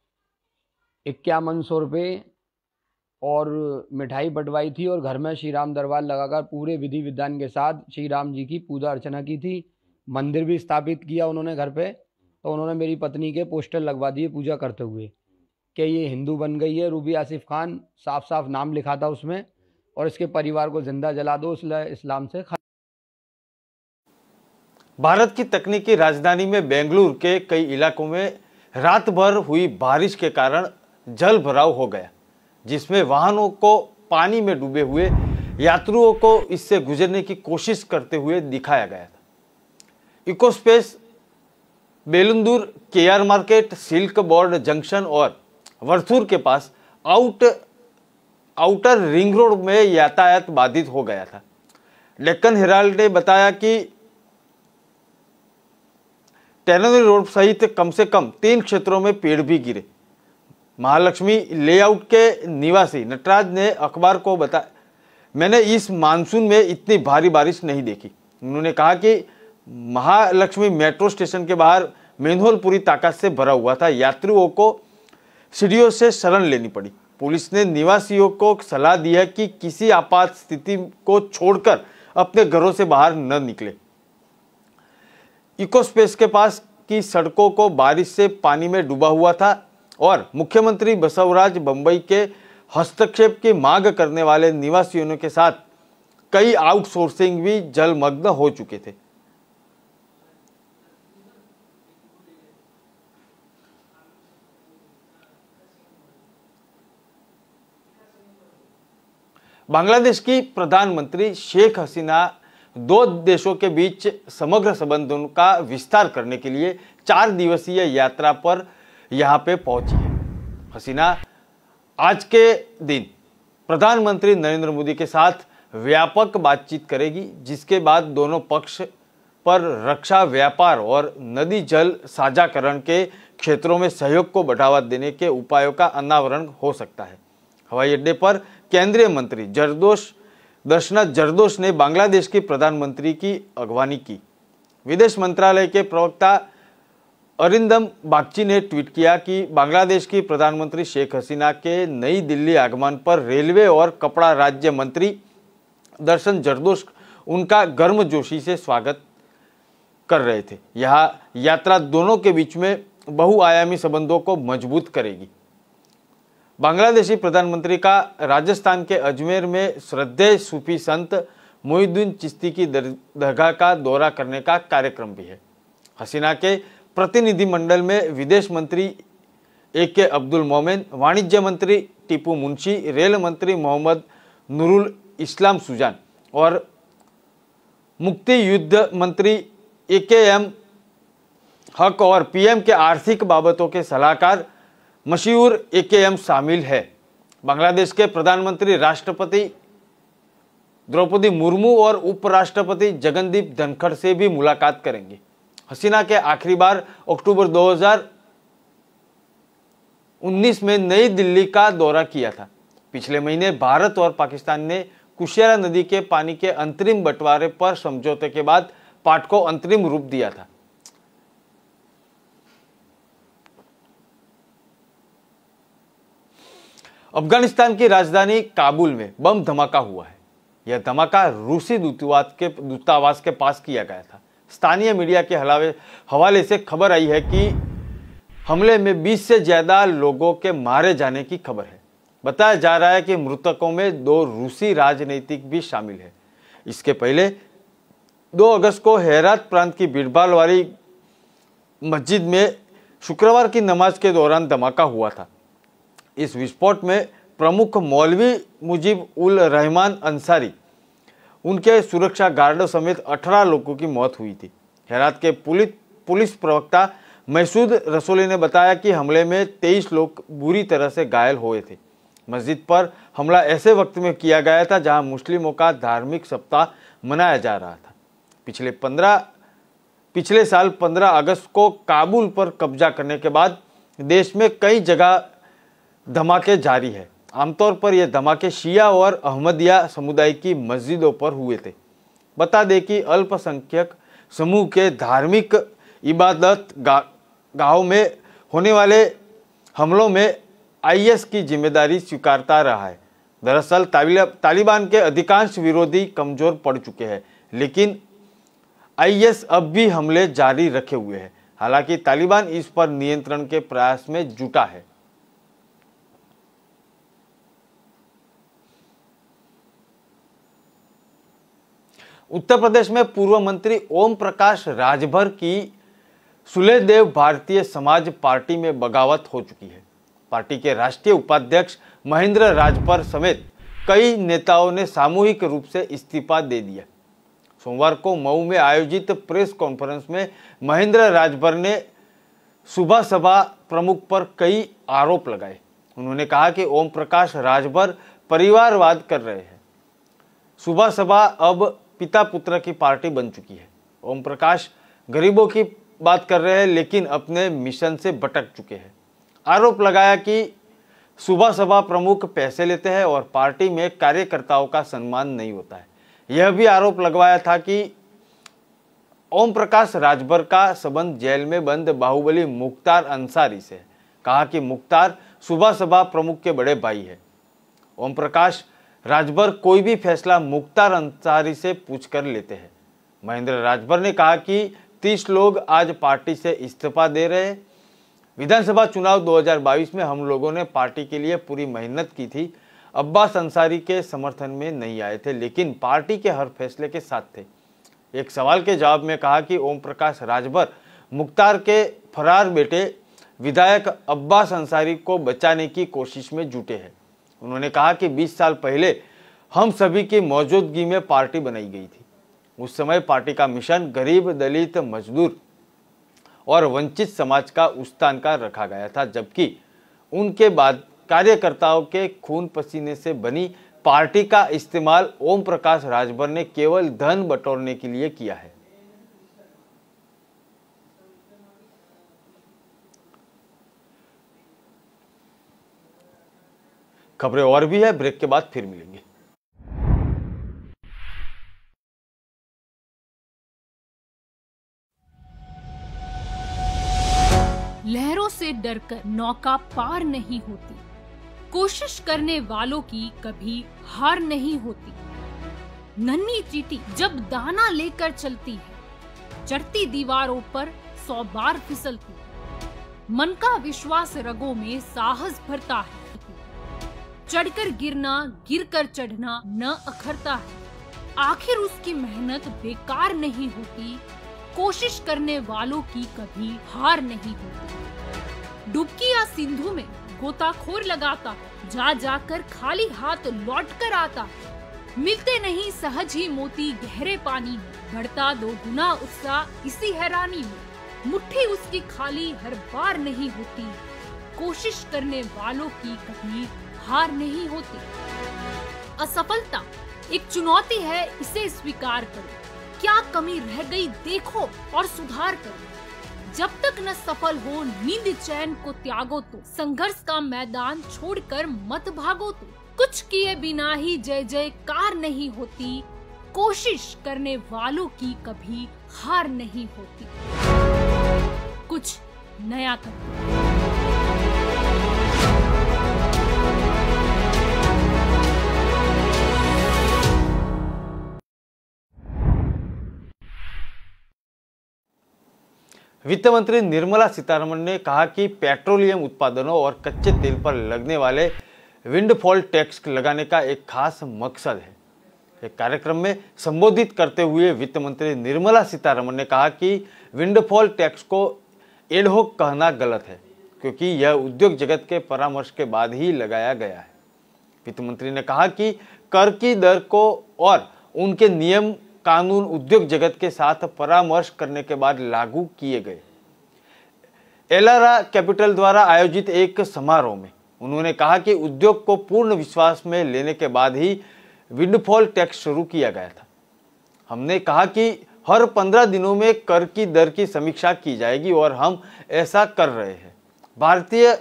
5100 रुपये और मिठाई बंटवाई थी और घर में श्री राम दरबार लगाकर पूरे विधि विधान के साथ श्री राम जी की पूजा अर्चना की थी। मंदिर भी स्थापित किया उन्होंने घर पे। तो उन्होंने मेरी पत्नी के पोस्टर लगवा दिए पूजा करते हुए कि ये हिंदू बन गई है। रूबी आसिफ खान साफ साफ नाम लिखा था उसमें, और इसके परिवार को जिंदा जला दो, इस्लाम से। भारत की तकनीकी राजधानी में बेंगलुरु के कई इलाकों में रात भर हुई बारिश के कारण जल भराव हो गया, जिसमें वाहनों को पानी में डूबे हुए यात्रियों को इससे गुजरने की कोशिश करते हुए दिखाया गया था। Ecospace Bellandur, KR market, Silk Board junction और वर्थूर के पास आउटर रिंग रोड में यातायात बाधित हो गया था। डेक्कन हेराल्ड ने बताया कि टेनरी रोड सहित कम से कम 3 क्षेत्रों में पेड़ भी गिरे। महालक्ष्मी लेआउट के निवासी नटराज ने अखबार को बताया, मैंने इस मानसून में इतनी भारी बारिश नहीं देखी। उन्होंने कहा कि महालक्ष्मी मेट्रो स्टेशन के बाहर मैनहोल पूरी ताकत से भरा हुआ था। यात्रियों को सीढ़ियों से शरण लेनी पड़ी। पुलिस ने निवासियों को सलाह दी है कि किसी आपात स्थिति को छोड़कर अपने घरों से बाहर न निकले। इकोस्पेस के पास की सड़कों को बारिश से पानी में डूबा हुआ था और मुख्यमंत्री बसवराज बम्बई के हस्तक्षेप की मांग करने वाले निवासियों के साथ कई आउटसोर्सिंग भी जलमग्न हो चुके थे। बांग्लादेश की प्रधानमंत्री शेख हसीना 2 देशों के बीच समग्र संबंधों का विस्तार करने के लिए 4 दिवसीय यात्रा पर यहां पे पहुंची है। हसीना आज के दिन प्रधानमंत्री नरेंद्र मोदी के साथ व्यापक बातचीत करेगी, जिसके बाद दोनों पक्ष पर रक्षा, व्यापार और नदी जल साझाकरण के क्षेत्रों में सहयोग को बढ़ावा देने के उपायों का अनावरण हो सकता है। हवाई अड्डे पर केंद्रीय मंत्री दर्शना जरदोश ने बांग्लादेश की प्रधानमंत्री की अगवानी की। विदेश मंत्रालय के प्रवक्ता अरिंदम बागची ने ट्वीट किया कि बांग्लादेश की प्रधानमंत्री शेख हसीना के नई दिल्ली आगमन पर रेलवे और कपड़ा राज्य मंत्री दर्शन जरदोश उनका गर्मजोशी से स्वागत कर रहे थे। यह यात्रा दोनों के बीच में बहुआयामी संबंधों को मजबूत करेगी। बांग्लादेशी प्रधानमंत्री का राजस्थान के अजमेर में श्रद्धेय सूफी संत मोइनुद्दीन चिश्ती की दरगाह का दौरा करने का कार्यक्रम भी है। हसीना के प्रतिनिधिमंडल में विदेश मंत्री ए.के. अब्दुल मोमेन, वाणिज्य मंत्री टीपू मुंशी, रेल मंत्री मोहम्मद नूरुल इस्लाम सुजान और मुक्ति युद्ध मंत्री ए.के.एम. हक और पीएम के आर्थिक बाबतों के सलाहकार मशीउर ए.के.एम. शामिल है। बांग्लादेश के प्रधानमंत्री राष्ट्रपति द्रौपदी मुर्मू और उपराष्ट्रपति जगनदीप धनखड़ से भी मुलाकात करेंगे। हसीना के आखिरी बार अक्टूबर 2019 में नई दिल्ली का दौरा किया था। पिछले महीने भारत और पाकिस्तान ने कुशियारा नदी के पानी के अंतरिम बंटवारे पर समझौते के बाद पाठ को अंतरिम रूप दिया था। अफगानिस्तान की राजधानी काबुल में बम धमाका हुआ है। यह धमाका रूसी दूतावास के पास किया गया था। स्थानीय मीडिया के हवाले से खबर आई है कि हमले में 20 से ज्यादा लोगों के मारे जाने की खबर है। बताया जा रहा है कि मृतकों में 2 रूसी राजनीतिक भी शामिल है। इसके पहले 2 अगस्त को हेरात प्रांत की भीड़भाड़ वाली मस्जिद में शुक्रवार की नमाज के दौरान धमाका हुआ था। इस विस्फोट में प्रमुख मौलवी मुजीब उल रहमान अंसारी, उनके सुरक्षा गार्ड समेत 18 लोगों की मौत हुई थी। हेरात के पुलिस प्रवक्ता महसूद रसोली ने बताया कि हमले में 23 लोग बुरी तरह से घायल हुए थे। मस्जिद पर हमला ऐसे वक्त में किया गया था जहां मुस्लिमों का धार्मिक सप्ताह मनाया जा रहा था। पिछले साल 15 अगस्त को काबुल पर कब्जा करने के बाद देश में कई जगह धमाके जारी है। आमतौर पर यह धमाके शिया और अहमदिया समुदाय की मस्जिदों पर हुए थे। बता दें कि अल्पसंख्यक समूह के धार्मिक इबादत गाहों में होने वाले हमलों में आईएस की जिम्मेदारी स्वीकारता रहा है। दरअसल तालिबान के अधिकांश विरोधी कमजोर पड़ चुके हैं, लेकिन आईएस अब भी हमले जारी रखे हुए है। हालांकि तालिबान इस पर नियंत्रण के प्रयास में जुटा है। उत्तर प्रदेश में पूर्व मंत्री ओम प्रकाश राजभर की सुलेदेव भारतीय समाज पार्टी में बगावत हो चुकी है। पार्टी के राष्ट्रीय उपाध्यक्ष महेंद्र राजभर समेत कई नेताओं ने सामूहिक रूप से इस्तीफा दे दिया। सोमवार को मऊ में आयोजित प्रेस कॉन्फ्रेंस में महेंद्र राजभर ने सुबह सभा प्रमुख पर कई आरोप लगाए। उन्होंने कहा कि ओम प्रकाश राजभर परिवारवाद कर रहे हैं। सुबह सभा अब पिता पुत्र की पार्टी बन चुकी है। ओम प्रकाश गरीबों की बात कर रहे हैं, लेकिन अपने मिशन से भटक चुके हैं। आरोप लगाया कि सुबह सभा प्रमुख पैसे लेते हैं और पार्टी में कार्यकर्ताओं का सम्मान नहीं होता है। यह भी आरोप लगवाया था कि ओम प्रकाश राजभर का संबंध जेल में बंद बाहुबली मुख्तार अंसारी से है। कहा कि मुख्तार सुबह सभा प्रमुख के बड़े भाई है। ओम प्रकाश राजभर कोई भी फैसला मुख्तार अंसारी से पूछकर लेते हैं। महेंद्र राजभर ने कहा कि 30 लोग आज पार्टी से इस्तीफा दे रहे हैं। विधानसभा चुनाव 2022 में हम लोगों ने पार्टी के लिए पूरी मेहनत की थी। अब्बास अंसारी के समर्थन में नहीं आए थे, लेकिन पार्टी के हर फैसले के साथ थे। एक सवाल के जवाब में कहा कि ओम प्रकाश राजभर मुख्तार के फरार बेटे विधायक अब्बास अंसारी को बचाने की कोशिश में जुटे हैं। उन्होंने कहा कि 20 साल पहले हम सभी की मौजूदगी में पार्टी बनाई गई थी। उस समय पार्टी का मिशन गरीब, दलित, मजदूर और वंचित समाज का उत्थान का रखा गया था, जबकि उनके बाद कार्यकर्ताओं के खून पसीने से बनी पार्टी का इस्तेमाल ओम प्रकाश राजभर ने केवल धन बटोरने के लिए किया है। खबरें और भी है, ब्रेक के बाद फिर मिलेंगे। लहरों से डरकर नौका पार नहीं होती, कोशिश करने वालों की कभी हार नहीं होती। नन्ही चींटी जब दाना लेकर चलती है, चढ़ती दीवारों पर 100 बार फिसलती है। मन का विश्वास रगों में साहस भरता है। चढ़कर गिरना, गिरकर चढ़ना न अखरता है। आखिर उसकी मेहनत बेकार नहीं होती, कोशिश करने वालों की कभी हार नहीं होती। डुबकी या सिंधु में गोताखोर लगाता है, जा जाकर खाली हाथ लौट कर आता है। मिलते नहीं सहज ही मोती गहरे पानी में, बढ़ता 2 गुना उत्साह इसी हैरानी में। मुट्ठी उसकी खाली हर बार नहीं होती, कोशिश करने वालों की कभी हार नहीं होती। असफलता एक चुनौती है, इसे स्वीकार करो। क्या कमी रह गई देखो और सुधार करो। जब तक न सफल हो नींद चैन को त्यागो तो, संघर्ष का मैदान छोड़कर मत भागो तो। कुछ किए बिना ही जय जयकार नहीं होती, कोशिश करने वालों की कभी हार नहीं होती। कुछ नया करो। वित्त मंत्री निर्मला सीतारमण ने कहा कि पेट्रोलियम उत्पादनों और कच्चे तेल पर लगने वाले विंडफॉल टैक्स लगाने का एक खास मकसद है। एक कार्यक्रम में संबोधित करते हुए वित्त मंत्री निर्मला सीतारमण ने कहा कि विंडफॉल टैक्स को एडहॉक कहना गलत है, क्योंकि यह उद्योग जगत के परामर्श के बाद ही लगाया गया है। वित्त मंत्री ने कहा कि कर की दर को और उनके नियम कानून उद्योग जगत के साथ परामर्श करने के बाद लागू किए गए। एलारा कैपिटल द्वारा आयोजित एक समारोह में उन्होंने कहा कि उद्योग को पूर्ण विश्वास में लेने के बाद ही विंडफॉल टैक्स शुरू किया गया था। हमने कहा कि हर 15 दिनों में कर की दर की समीक्षा की जाएगी और हम ऐसा कर रहे हैं। भारतीय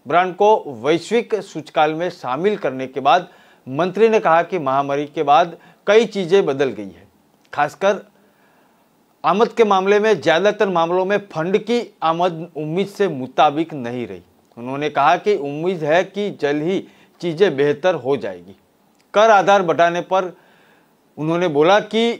ब्रांड को वैश्विक सूचकांक में शामिल करने के बाद मंत्री ने कहा कि महामारी के बाद कई चीजें बदल गई है। खासकर आमद के मामले में ज्यादातर मामलों में फंड की आमद उम्मीद से मुताबिक नहीं रही। उन्होंने कहा कि उम्मीद है कि जल्द ही चीजें बेहतर हो जाएगी। कर आधार बढ़ाने पर उन्होंने बोला कि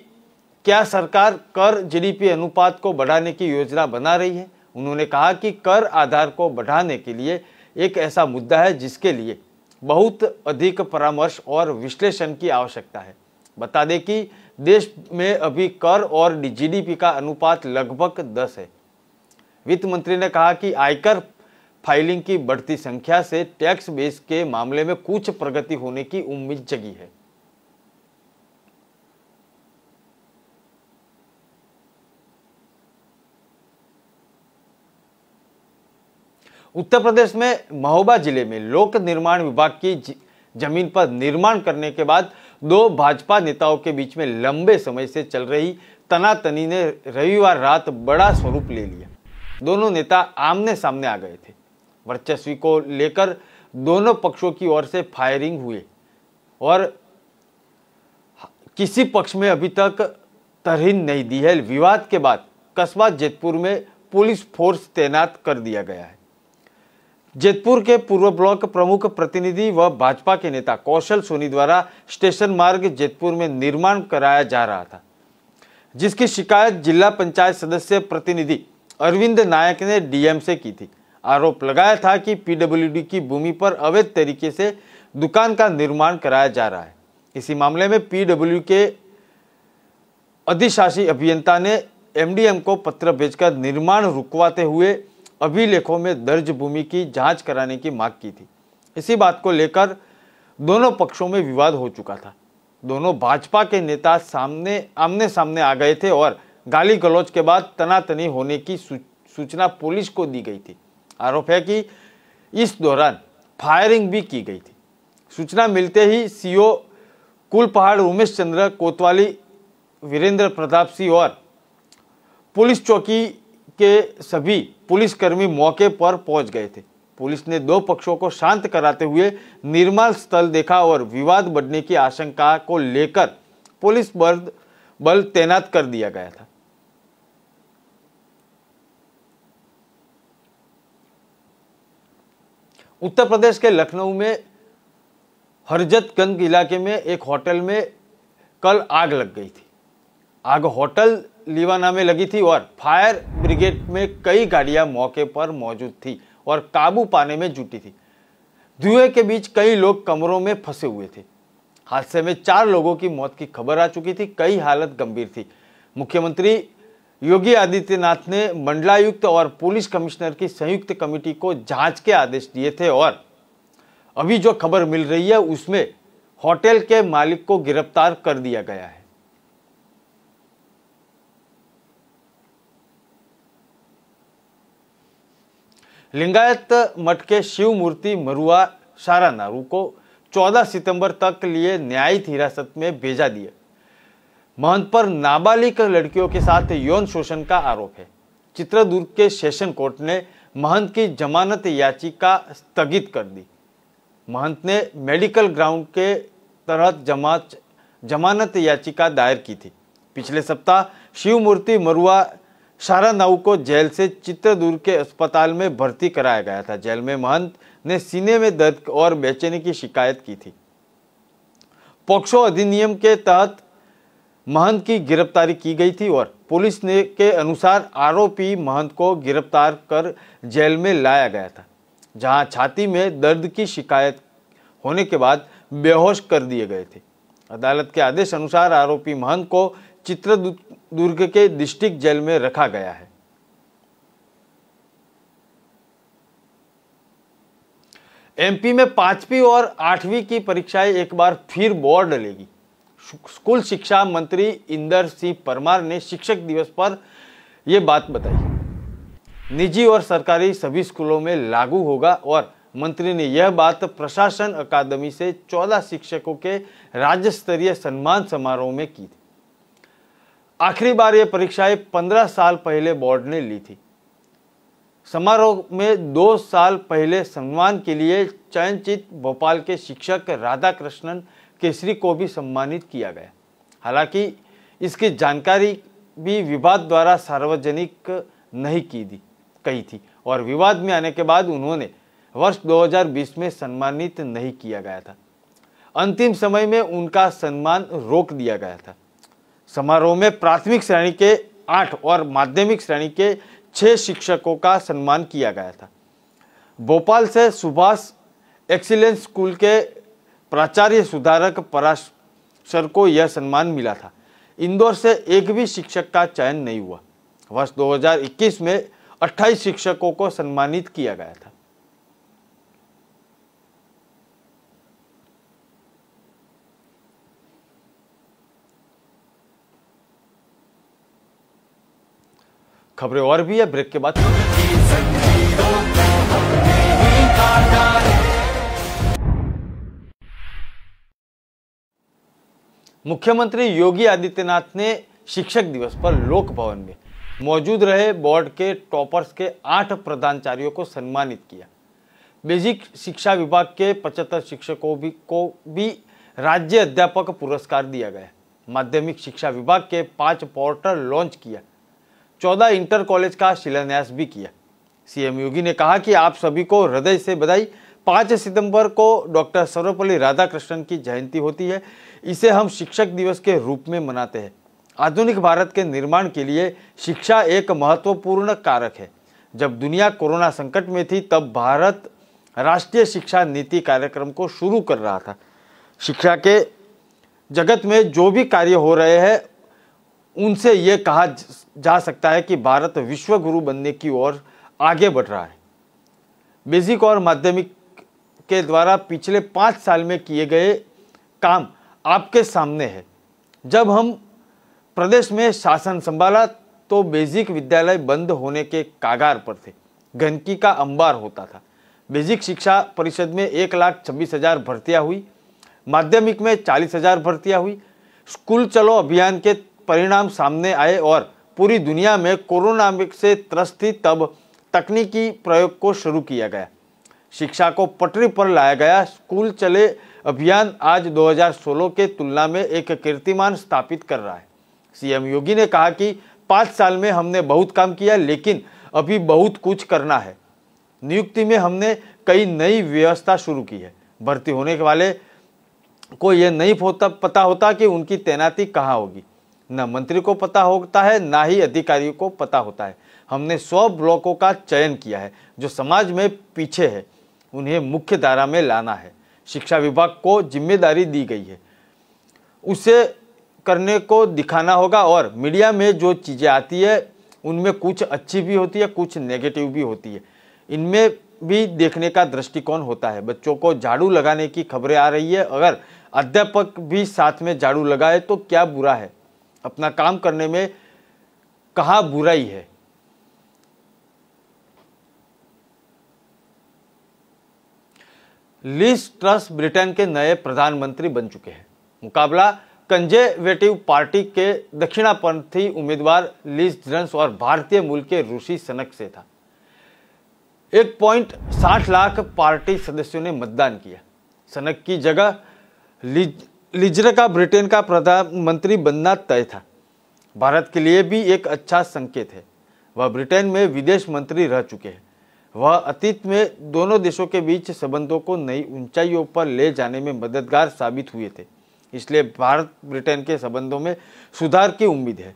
क्या सरकार कर जीडीपी अनुपात को बढ़ाने की योजना बना रही है। उन्होंने कहा कि कर आधार को बढ़ाने के लिए एक ऐसा मुद्दा है जिसके लिए बहुत अधिक परामर्श और विश्लेषण की आवश्यकता है। बता दें कि देश में अभी कर और जीडीपी का अनुपात लगभग 10 है। वित्त मंत्री ने कहा कि आयकर फाइलिंग की बढ़ती संख्या से टैक्स बेस के मामले में कुछ प्रगति होने की उम्मीद जगी है। उत्तर प्रदेश में महोबा जिले में लोक निर्माण विभाग की जमीन पर निर्माण करने के बाद दो भाजपा नेताओं के बीच में लंबे समय से चल रही तनातनी ने रविवार रात बड़ा स्वरूप ले लिया। दोनों नेता आमने सामने आ गए थे। वर्चस्वी को लेकर दोनों पक्षों की ओर से फायरिंग हुए और किसी पक्ष में अभी तक तरहीन नहीं दी है। विवाद के बाद कस्बा जेतपुर में पुलिस फोर्स तैनात कर दिया गया है। जेतपुर के पूर्व ब्लॉक प्रमुख प्रतिनिधि व भाजपा के नेता कौशल सोनी द्वारा स्टेशन मार्ग जेतपुर में निर्माण कराया जा रहा था, जिसकी शिकायत जिला पंचायत सदस्य प्रतिनिधि अरविंद नायक ने डीएम से की थी। आरोप लगाया था कि पीडब्ल्यूडी की भूमि पर अवैध तरीके से दुकान का निर्माण कराया जा रहा है। इसी मामले में पीडब्ल्यू के अधिशासी अभियंता ने एमडीएम को पत्र भेजकर निर्माण रुकवाते हुए अभिलेखों में दर्ज भूमि की जांच कराने की मांग की थी। इसी बात को लेकर दोनों पक्षों में विवाद हो चुका था। दोनों भाजपा के नेता आमने सामने आ गए थे और गाली गलौज के बाद तनातनी होने की सूचना पुलिस को दी गई थी। आरोप है कि इस दौरान फायरिंग भी की गई थी। सूचना मिलते ही सीओ कुलपहाड़ उमेश चंद्र कोतवाली, वीरेंद्र प्रताप सिंह और पुलिस चौकी के सभी पुलिसकर्मी मौके पर पहुंच गए थे। पुलिस ने दो पक्षों को शांत कराते हुए निर्माण स्थल देखा और विवाद बढ़ने की आशंका को लेकर पुलिस बल तैनात कर दिया गया था। उत्तर प्रदेश के लखनऊ में हरजतगंज इलाके में एक होटल में कल आग लग गई थी। आग होटल लीवाना में लगी थी और फायर ब्रिगेड में कई गाड़ियां मौके पर मौजूद थी और काबू पाने में जुटी थी। धुएं के बीच कई लोग कमरों में फंसे हुए थे। हादसे में 4 लोगों की मौत की खबर आ चुकी थी। कई हालत गंभीर थी। मुख्यमंत्री योगी आदित्यनाथ ने मंडलायुक्त और पुलिस कमिश्नर की संयुक्त कमेटी को जांच के आदेश दिए थे और अभी जो खबर मिल रही है उसमें होटल के मालिक को गिरफ्तार कर दिया गया है। लिंगायत मठ के शिव मूर्ति मरुआ शारानारू को 14 सितंबर तक लिए न्यायिक हिरासत में भेजा दिया। महंत पर नाबालिग लड़कियों के साथ यौन शोषण का आरोप है। चित्रदुर्ग के सेशन कोर्ट ने महंत की जमानत याचिका स्थगित कर दी। महंत ने मेडिकल ग्राउंड के तहत जमानत याचिका दायर की थी। पिछले सप्ताह शिव मूर्ति मरुआ शारानाऊ को जेल से चित्रदुर्ग के अस्पताल में भर्ती कराया गया था। जेल में महंत ने सीने में दर्द और बेचैनी की शिकायत की थी। पोक्सो अधिनियम के तहत महंत की गिरफ्तारी की गई थी और पुलिस ने के अनुसार आरोपी महंत को गिरफ्तार कर जेल में लाया गया था, जहां छाती में दर्द की शिकायत होने के बाद बेहोश कर दिए गए थे। अदालत के आदेश अनुसार आरोपी महंत को चित्रदुर्ग के डिस्ट्रिक्ट जेल में रखा गया है। एमपी में 5वीं और 8वीं की परीक्षाएं एक बार फिर बोर्ड लेगी। स्कूल शिक्षा मंत्री इंदर सिंह परमार ने शिक्षक दिवस पर यह बात बताई। निजी और सरकारी सभी स्कूलों में लागू होगा और मंत्री ने यह बात प्रशासन अकादमी से 14 शिक्षकों के राज्य स्तरीय सम्मान समारोह में की थी। आखिरी बार यह परीक्षाएं 15 साल पहले बोर्ड ने ली थी। समारोह में 2 साल पहले सम्मान के लिए चयनित भोपाल के शिक्षक राधाकृष्णन केसरी को भी सम्मानित किया गया। हालांकि इसकी जानकारी भी विभाग द्वारा सार्वजनिक नहीं कही थी और विवाद में आने के बाद उन्होंने वर्ष 2020 में सम्मानित नहीं किया गया था। अंतिम समय में उनका सम्मान रोक दिया गया था। समारोह में प्राथमिक श्रेणी के 8 और माध्यमिक श्रेणी के 6 शिक्षकों का सम्मान किया गया था। भोपाल से सुभाष एक्सीलेंस स्कूल के प्राचार्य सुधारक पराशर को यह सम्मान मिला था। इंदौर से एक भी शिक्षक का चयन नहीं हुआ। वर्ष 2021 में 28 शिक्षकों को सम्मानित किया गया था। खबरें और भी है, ब्रेक के बाद। मुख्यमंत्री योगी आदित्यनाथ ने शिक्षक दिवस पर लोक भवन में मौजूद रहे बोर्ड के टॉपर्स के 8 प्रधानाचार्यों को सम्मानित किया। बेसिक शिक्षा विभाग के 75 शिक्षकों को भी राज्य अध्यापक पुरस्कार दिया गया। माध्यमिक शिक्षा विभाग के 5 पोर्टल लॉन्च किया। 14 इंटर कॉलेज का शिलान्यास भी किया। सीएम योगी ने कहा कि आप सभी को हृदय से बधाई। 5 सितंबर को डॉक्टर सर्वपल्ली राधाकृष्णन की जयंती होती है। इसे हम शिक्षक दिवस के रूप में मनाते हैं। आधुनिक भारत के निर्माण के लिए शिक्षा एक महत्वपूर्ण कारक है। जब दुनिया कोरोना संकट में थी तब भारत राष्ट्रीय शिक्षा नीति कार्यक्रम को शुरू कर रहा था। शिक्षा के जगत में जो भी कार्य हो रहे हैं उनसे ये कहा जा सकता है कि भारत विश्व गुरु बनने की ओर आगे बढ़ रहा है। बेसिक और माध्यमिक के द्वारा पिछले 5 साल में किए गए काम आपके सामने है। जब हम प्रदेश में शासन संभाला तो बेसिक विद्यालय बंद होने के कागार पर थे। गंदगी का अंबार होता था। बेसिक शिक्षा परिषद में 1,26,000 भर्तियां हुई। माध्यमिक में 40,000 भर्तियां हुई। स्कूल चलो अभियान के परिणाम सामने आए और पूरी दुनिया में कोरोना से त्रस्त थी तब तकनीकी प्रयोग को शुरू किया गया। शिक्षा को पटरी पर लाया गया। स्कूल चले अभियान आज 2016 के तुलना में एक कीर्तिमान स्थापित कर रहा है। सीएम योगी ने कहा कि 5 साल में हमने बहुत काम किया लेकिन अभी बहुत कुछ करना है। नियुक्ति में हमने कई नई व्यवस्था शुरू की है। भर्ती होने वाले को यह नहीं पता होता कि उनकी तैनाती कहाँ होगी। न मंत्री को पता होता है न ही अधिकारियों को पता होता है। हमने 100 ब्लॉकों का चयन किया है जो समाज में पीछे है, उन्हें मुख्य धारा में लाना है। शिक्षा विभाग को जिम्मेदारी दी गई है, उसे करने को दिखाना होगा। और मीडिया में जो चीज़ें आती है उनमें कुछ अच्छी भी होती है, कुछ नेगेटिव भी होती है। इनमें भी देखने का दृष्टिकोण होता है। बच्चों को झाड़ू लगाने की खबरें आ रही है। अगर अध्यापक भी साथ में झाड़ू लगाए तो क्या बुरा है? अपना काम करने में कहाँ बुराई है? लिज ट्रस ब्रिटेन के नए प्रधानमंत्री बन चुके हैं। मुकाबला कंजर्वेटिव पार्टी के दक्षिणापंथी उम्मीदवार लिज ट्रस और भारतीय मूल के ऋषि सनक से था। 1.60 लाख पार्टी सदस्यों ने मतदान किया। सनक की जगह लिजर का ब्रिटेन का प्रधानमंत्री बनना तय था। भारत के लिए भी एक अच्छा संकेत है। वह ब्रिटेन में विदेश मंत्री रह चुके हैं। वह अतीत में दोनों देशों के बीच संबंधों को नई ऊंचाइयों पर ले जाने में मददगार साबित हुए थे। इसलिए भारत ब्रिटेन के संबंधों में सुधार की उम्मीद है।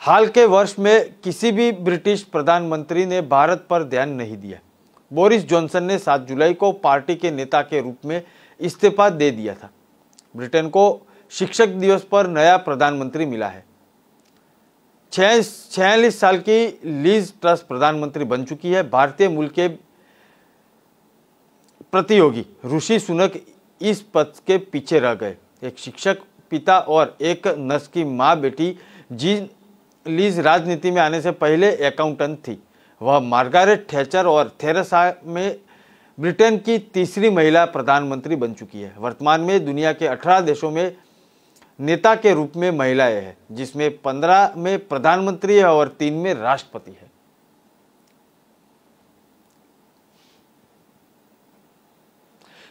हाल के वर्ष में किसी भी ब्रिटिश प्रधानमंत्री ने भारत पर ध्यान नहीं दिया। बोरिस जॉनसन ने 7 जुलाई को पार्टी के नेता के रूप में इस्तीफा दे दिया था। ब्रिटेन को शिक्षक दिवस पर नया प्रधानमंत्री मिला है। 46 साल की लिज ट्रस प्रधानमंत्री बन चुकी है। भारतीय मूल प्रतियोगी ऋषि सुनक इस पद के पीछे रह गए। एक शिक्षक, पिता और एक नर्स की मां बेटी जीन लीज राजनीति में आने से पहले अकाउंटेंट थी। वह मार्गारेट थैचर और थेरेसा में ब्रिटेन की तीसरी महिला प्रधानमंत्री बन चुकी है। वर्तमान में दुनिया के 18 देशों में नेता के रूप में महिलाएं हैं, जिसमें 15 में प्रधानमंत्री है और 3 में राष्ट्रपति है।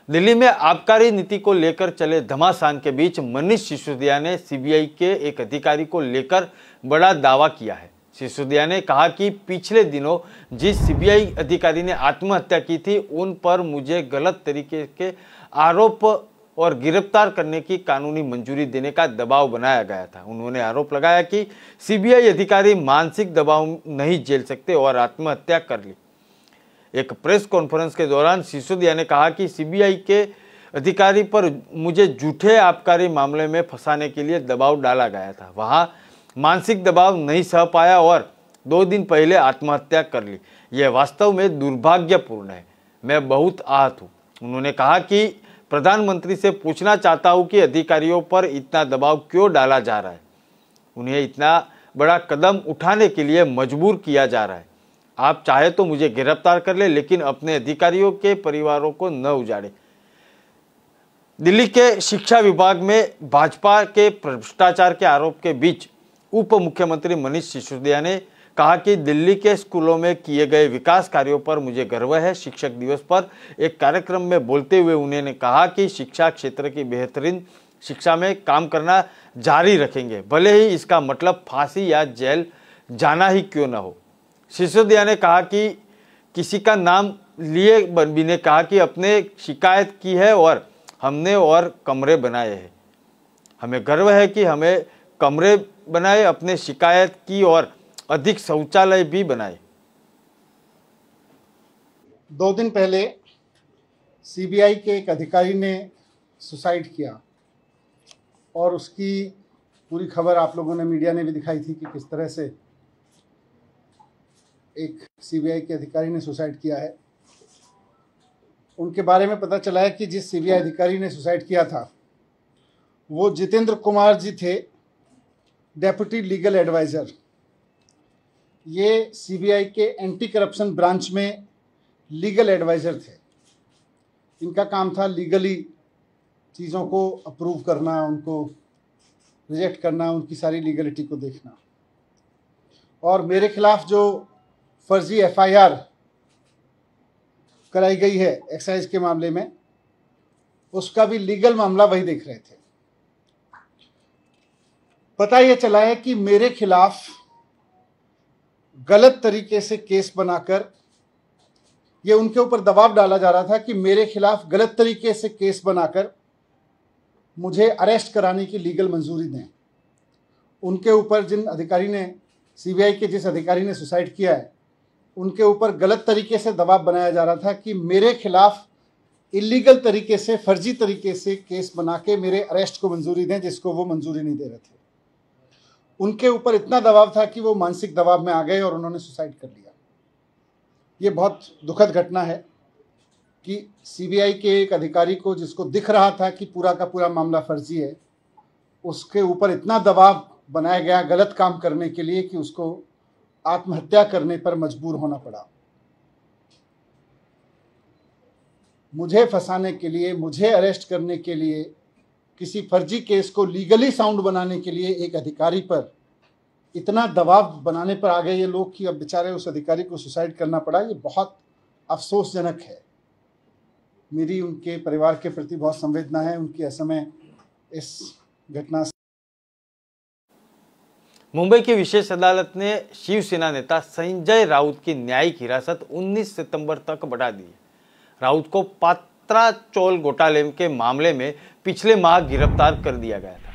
दिल्ली में आबकारी नीति को लेकर चले घमासान के बीच मनीष सिसोदिया ने सीबीआई के एक अधिकारी को लेकर बड़ा दावा किया है। सिसोदिया ने कहा कि पिछले दिनों जिस सीबीआई अधिकारी ने आत्महत्या की थी, उन पर मुझे गलत तरीके के आरोप और गिरफ्तार करने की कानूनी मंजूरी देने का दबाव बनाया गया था। उन्होंने आरोप लगाया कि सीबीआई अधिकारी मानसिक दबाव नहीं झेल सकते और आत्महत्या कर ली। एक प्रेस कॉन्फ्रेंस के दौरान सिसोदिया ने कहा कि सीबीआई के अधिकारी पर मुझे झूठे आबकारी मामले में फंसाने के लिए दबाव डाला गया था। वहां मानसिक दबाव नहीं सह पाया और 2 दिन पहले आत्महत्या कर ली। यह वास्तव में दुर्भाग्यपूर्ण है। मैं बहुत आहत हूं। उन्होंने कहा कि प्रधानमंत्री से पूछना चाहता हूं कि अधिकारियों पर इतना दबाव क्यों डाला जा रहा है। उन्हें इतना बड़ा कदम उठाने के लिए मजबूर किया जा रहा है। आप चाहे तो मुझे गिरफ्तार कर ले, लेकिन अपने अधिकारियों के परिवारों को न उजाड़े। दिल्ली के शिक्षा विभाग में भाजपा के भ्रष्टाचार के आरोप के बीच उप मुख्यमंत्री मनीष सिसोदिया ने कहा कि दिल्ली के स्कूलों में किए गए विकास कार्यों पर मुझे गर्व है। शिक्षक दिवस पर एक कार्यक्रम में बोलते हुए उन्होंने कहा कि शिक्षा क्षेत्र की बेहतरीन शिक्षा में काम करना जारी रखेंगे, भले ही इसका मतलब फांसी या जेल जाना ही क्यों न हो। सिसोदिया ने कहा कि किसी का नाम लिए भी ने कहा कि अपने शिकायत की है और हमने और कमरे बनाए हैं। हमें गर्व है कि हमें कमरे बनाए, अपने शिकायत की और अधिक शौचालय भी बनाए। 2 दिन पहले सीबीआई के एक अधिकारी ने सुसाइड किया और उसकी पूरी खबर आप लोगों ने, मीडिया ने भी दिखाई थी कि किस तरह से एक सीबीआई के अधिकारी ने सुसाइड किया है। उनके बारे में पता चला है कि जिस सीबीआई अधिकारी ने सुसाइड किया था वो जितेंद्र कुमार जी थे, डेप्यूटी लीगल एडवाइज़र। ये सीबीआई के एंटी करप्शन ब्रांच में लीगल एडवाइज़र थे। इनका काम था लीगली चीज़ों को अप्रूव करना, उनको रिजेक्ट करना, उनकी सारी लीगलिटी को देखना। और मेरे खिलाफ जो फर्जी एफआईआर कराई गई है एक्साइज के मामले में, उसका भी लीगल मामला वही देख रहे थे। पता ये चला है कि मेरे खिलाफ गलत तरीके से केस बनाकर, ये उनके ऊपर दबाव डाला जा रहा था कि मेरे खिलाफ गलत तरीके से केस बनाकर मुझे अरेस्ट कराने की लीगल मंजूरी दें। उनके ऊपर जिन अधिकारी ने, सीबीआई के जिस अधिकारी ने सुसाइड किया है, उनके ऊपर गलत तरीके से दबाव बनाया जा रहा था कि मेरे खिलाफ इलीगल तरीके से, फर्जी तरीके से केस बना के मेरे अरेस्ट को मंजूरी दें, जिसको वो मंजूरी नहीं दे रहे थे। उनके ऊपर इतना दबाव था कि वो मानसिक दबाव में आ गए और उन्होंने सुसाइड कर लिया। ये बहुत दुखद घटना है कि सीबीआई के एक अधिकारी को, जिसको दिख रहा था कि पूरा का पूरा मामला फर्जी है, उसके ऊपर इतना दबाव बनाया गया गलत काम करने के लिए कि उसको आत्महत्या करने पर मजबूर होना पड़ा। मुझे फंसाने के लिए, मुझे अरेस्ट करने के लिए, किसी फर्जी केस को लीगली साउंड बनाने के लिए एक अधिकारी पर इतना दबाव बनाने पर आ गए ये लोग कि अब बेचारे उस अधिकारी को सुसाइड करना पड़ा। ये बहुत अफसोसजनक है। मेरी उनके परिवार के प्रति बहुत संवेदना है। उनकी असमय इस घटना से। मुंबई की विशेष अदालत ने शिवसेना नेता संजय राउत की न्यायिक हिरासत 19 सितंबर तक बढ़ा दी है। राउत को पात्रा चौल घोटाले के मामले में पिछले माह गिरफ्तार कर दिया गया था।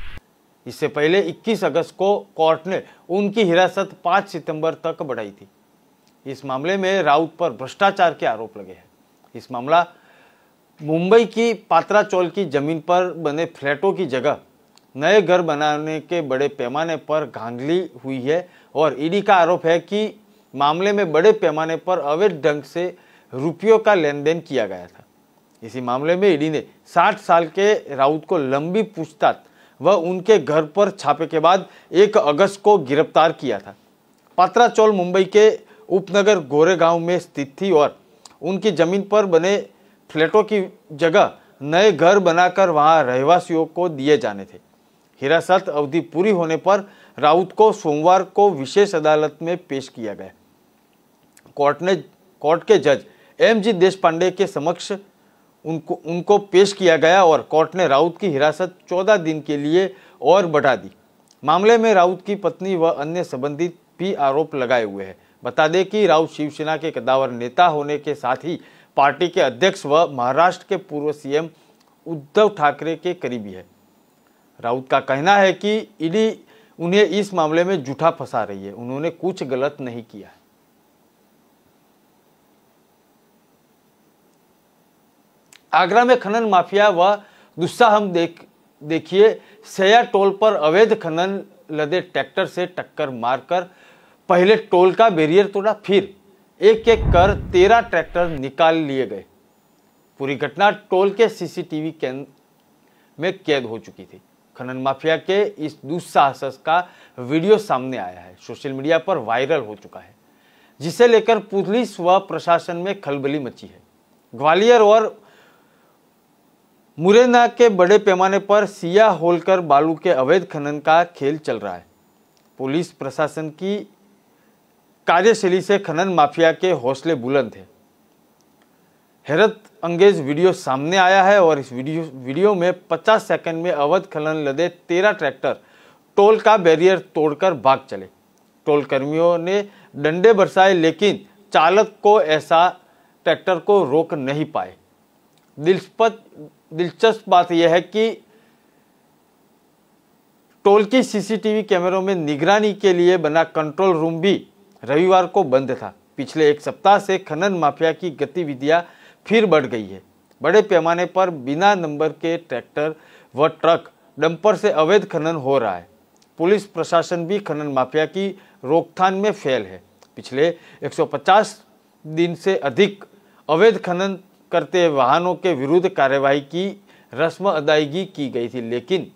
इससे पहले 21 अगस्त को कोर्ट ने उनकी हिरासत 5 सितंबर तक बढ़ाई थी। इस मामले में राउत पर भ्रष्टाचार के आरोप लगे हैं। इस मामला मुंबई की पात्रा चौल की जमीन पर बने फ्लैटों की जगह नए घर बनाने के बड़े पैमाने पर धांधली हुई है और ईडी का आरोप है कि मामले में बड़े पैमाने पर अवैध ढंग से रुपयों का लेन देन किया गया था। इसी मामले में ईडी ने 60 साल के राउत को लंबी पूछताछ व उनके घर पर छापे के बाद 1 अगस्त को गिरफ्तार किया था। पात्राचौल मुंबई के उपनगर गोरेगांव में स्थित थी और उनकी जमीन पर बने फ्लैटों की जगह नए घर बनाकर वहां रहवासियों को दिए जाने थे। हिरासत अवधि पूरी होने पर राउत को सोमवार को विशेष अदालत में पेश किया गया। कोर्ट के जज एम.जी. देशपांडे के समक्ष उनको पेश किया गया और कोर्ट ने राउत की हिरासत 14 दिन के लिए और बढ़ा दी। मामले में राउत की पत्नी व अन्य संबंधित भी आरोप लगाए हुए हैं। बता दें कि राउत शिवसेना के कद्दावर नेता होने के साथ ही पार्टी के अध्यक्ष व महाराष्ट्र के पूर्व सीएम उद्धव ठाकरे के करीबी है। राउत का कहना है कि ईडी उन्हें इस मामले में झूठा फंसा रही है, उन्होंने कुछ गलत नहीं किया है। आगरा में खनन माफिया व दुस्साहस देखिए। सया टोल पर अवैध खनन लदे ट्रैक्टर से टक्कर मारकर पहले टोल का बैरियर तोड़ा, फिर एक एक कर 13 ट्रैक्टर निकाल लिए गए। पूरी घटना टोल के सीसीटीवी में कैद हो चुकी थी। खनन माफिया के इस दुस्साहस का वीडियो सामने आया है, सोशल मीडिया पर वायरल हो चुका है, जिसे लेकर पुलिस व प्रशासन में खलबली मची है। ग्वालियर और मुरैना के बड़े पैमाने पर सिया होलकर बालू के अवैध खनन का खेल चल रहा है। पुलिस प्रशासन की कार्यशैली से खनन माफिया के हौसले बुलंद थे। हैरत अंगेज वीडियो सामने आया है और इस वीडियो में 50 सेकंड में अवैध खनन लदे 13 ट्रैक्टर टोल का बैरियर तोड़कर भाग चले। टोल कर्मियों ने डंडे बरसाए लेकिन चालक को ऐसा ट्रैक्टर को रोक नहीं पाए। दिलचस्प बात यह है कि टोल की सीसीटीवी कैमरों में निगरानी के लिए बना कंट्रोल रूम भी रविवार को बंद था। पिछले 1 सप्ताह से खनन माफिया की गतिविधियां फिर बढ़ गई है। बड़े पैमाने पर बिना नंबर के ट्रैक्टर व ट्रक डंपर से अवैध खनन हो रहा है। पुलिस प्रशासन भी खनन माफिया की रोकथाम में फेल है। पिछले 150 दिन से अधिक अवैध खनन करते वाहनों के विरुद्ध कार्यवाही की रस्म अदायगी की गई थी, लेकिन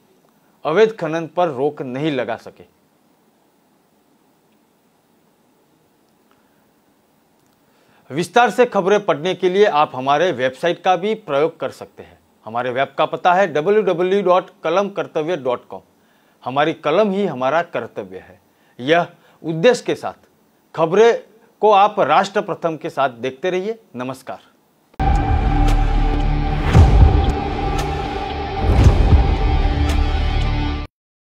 अवैध खनन पर रोक नहीं लगा सके। विस्तार से खबरें पढ़ने के लिए आप हमारे वेबसाइट का भी प्रयोग कर सकते हैं। हमारे वेब का पता है www.kalamkartavya.com। हमारी कलम ही हमारा कर्तव्य है। यह उद्देश्य के साथ खबरें को आप राष्ट्र प्रथम के साथ देखते रहिए। नमस्कार।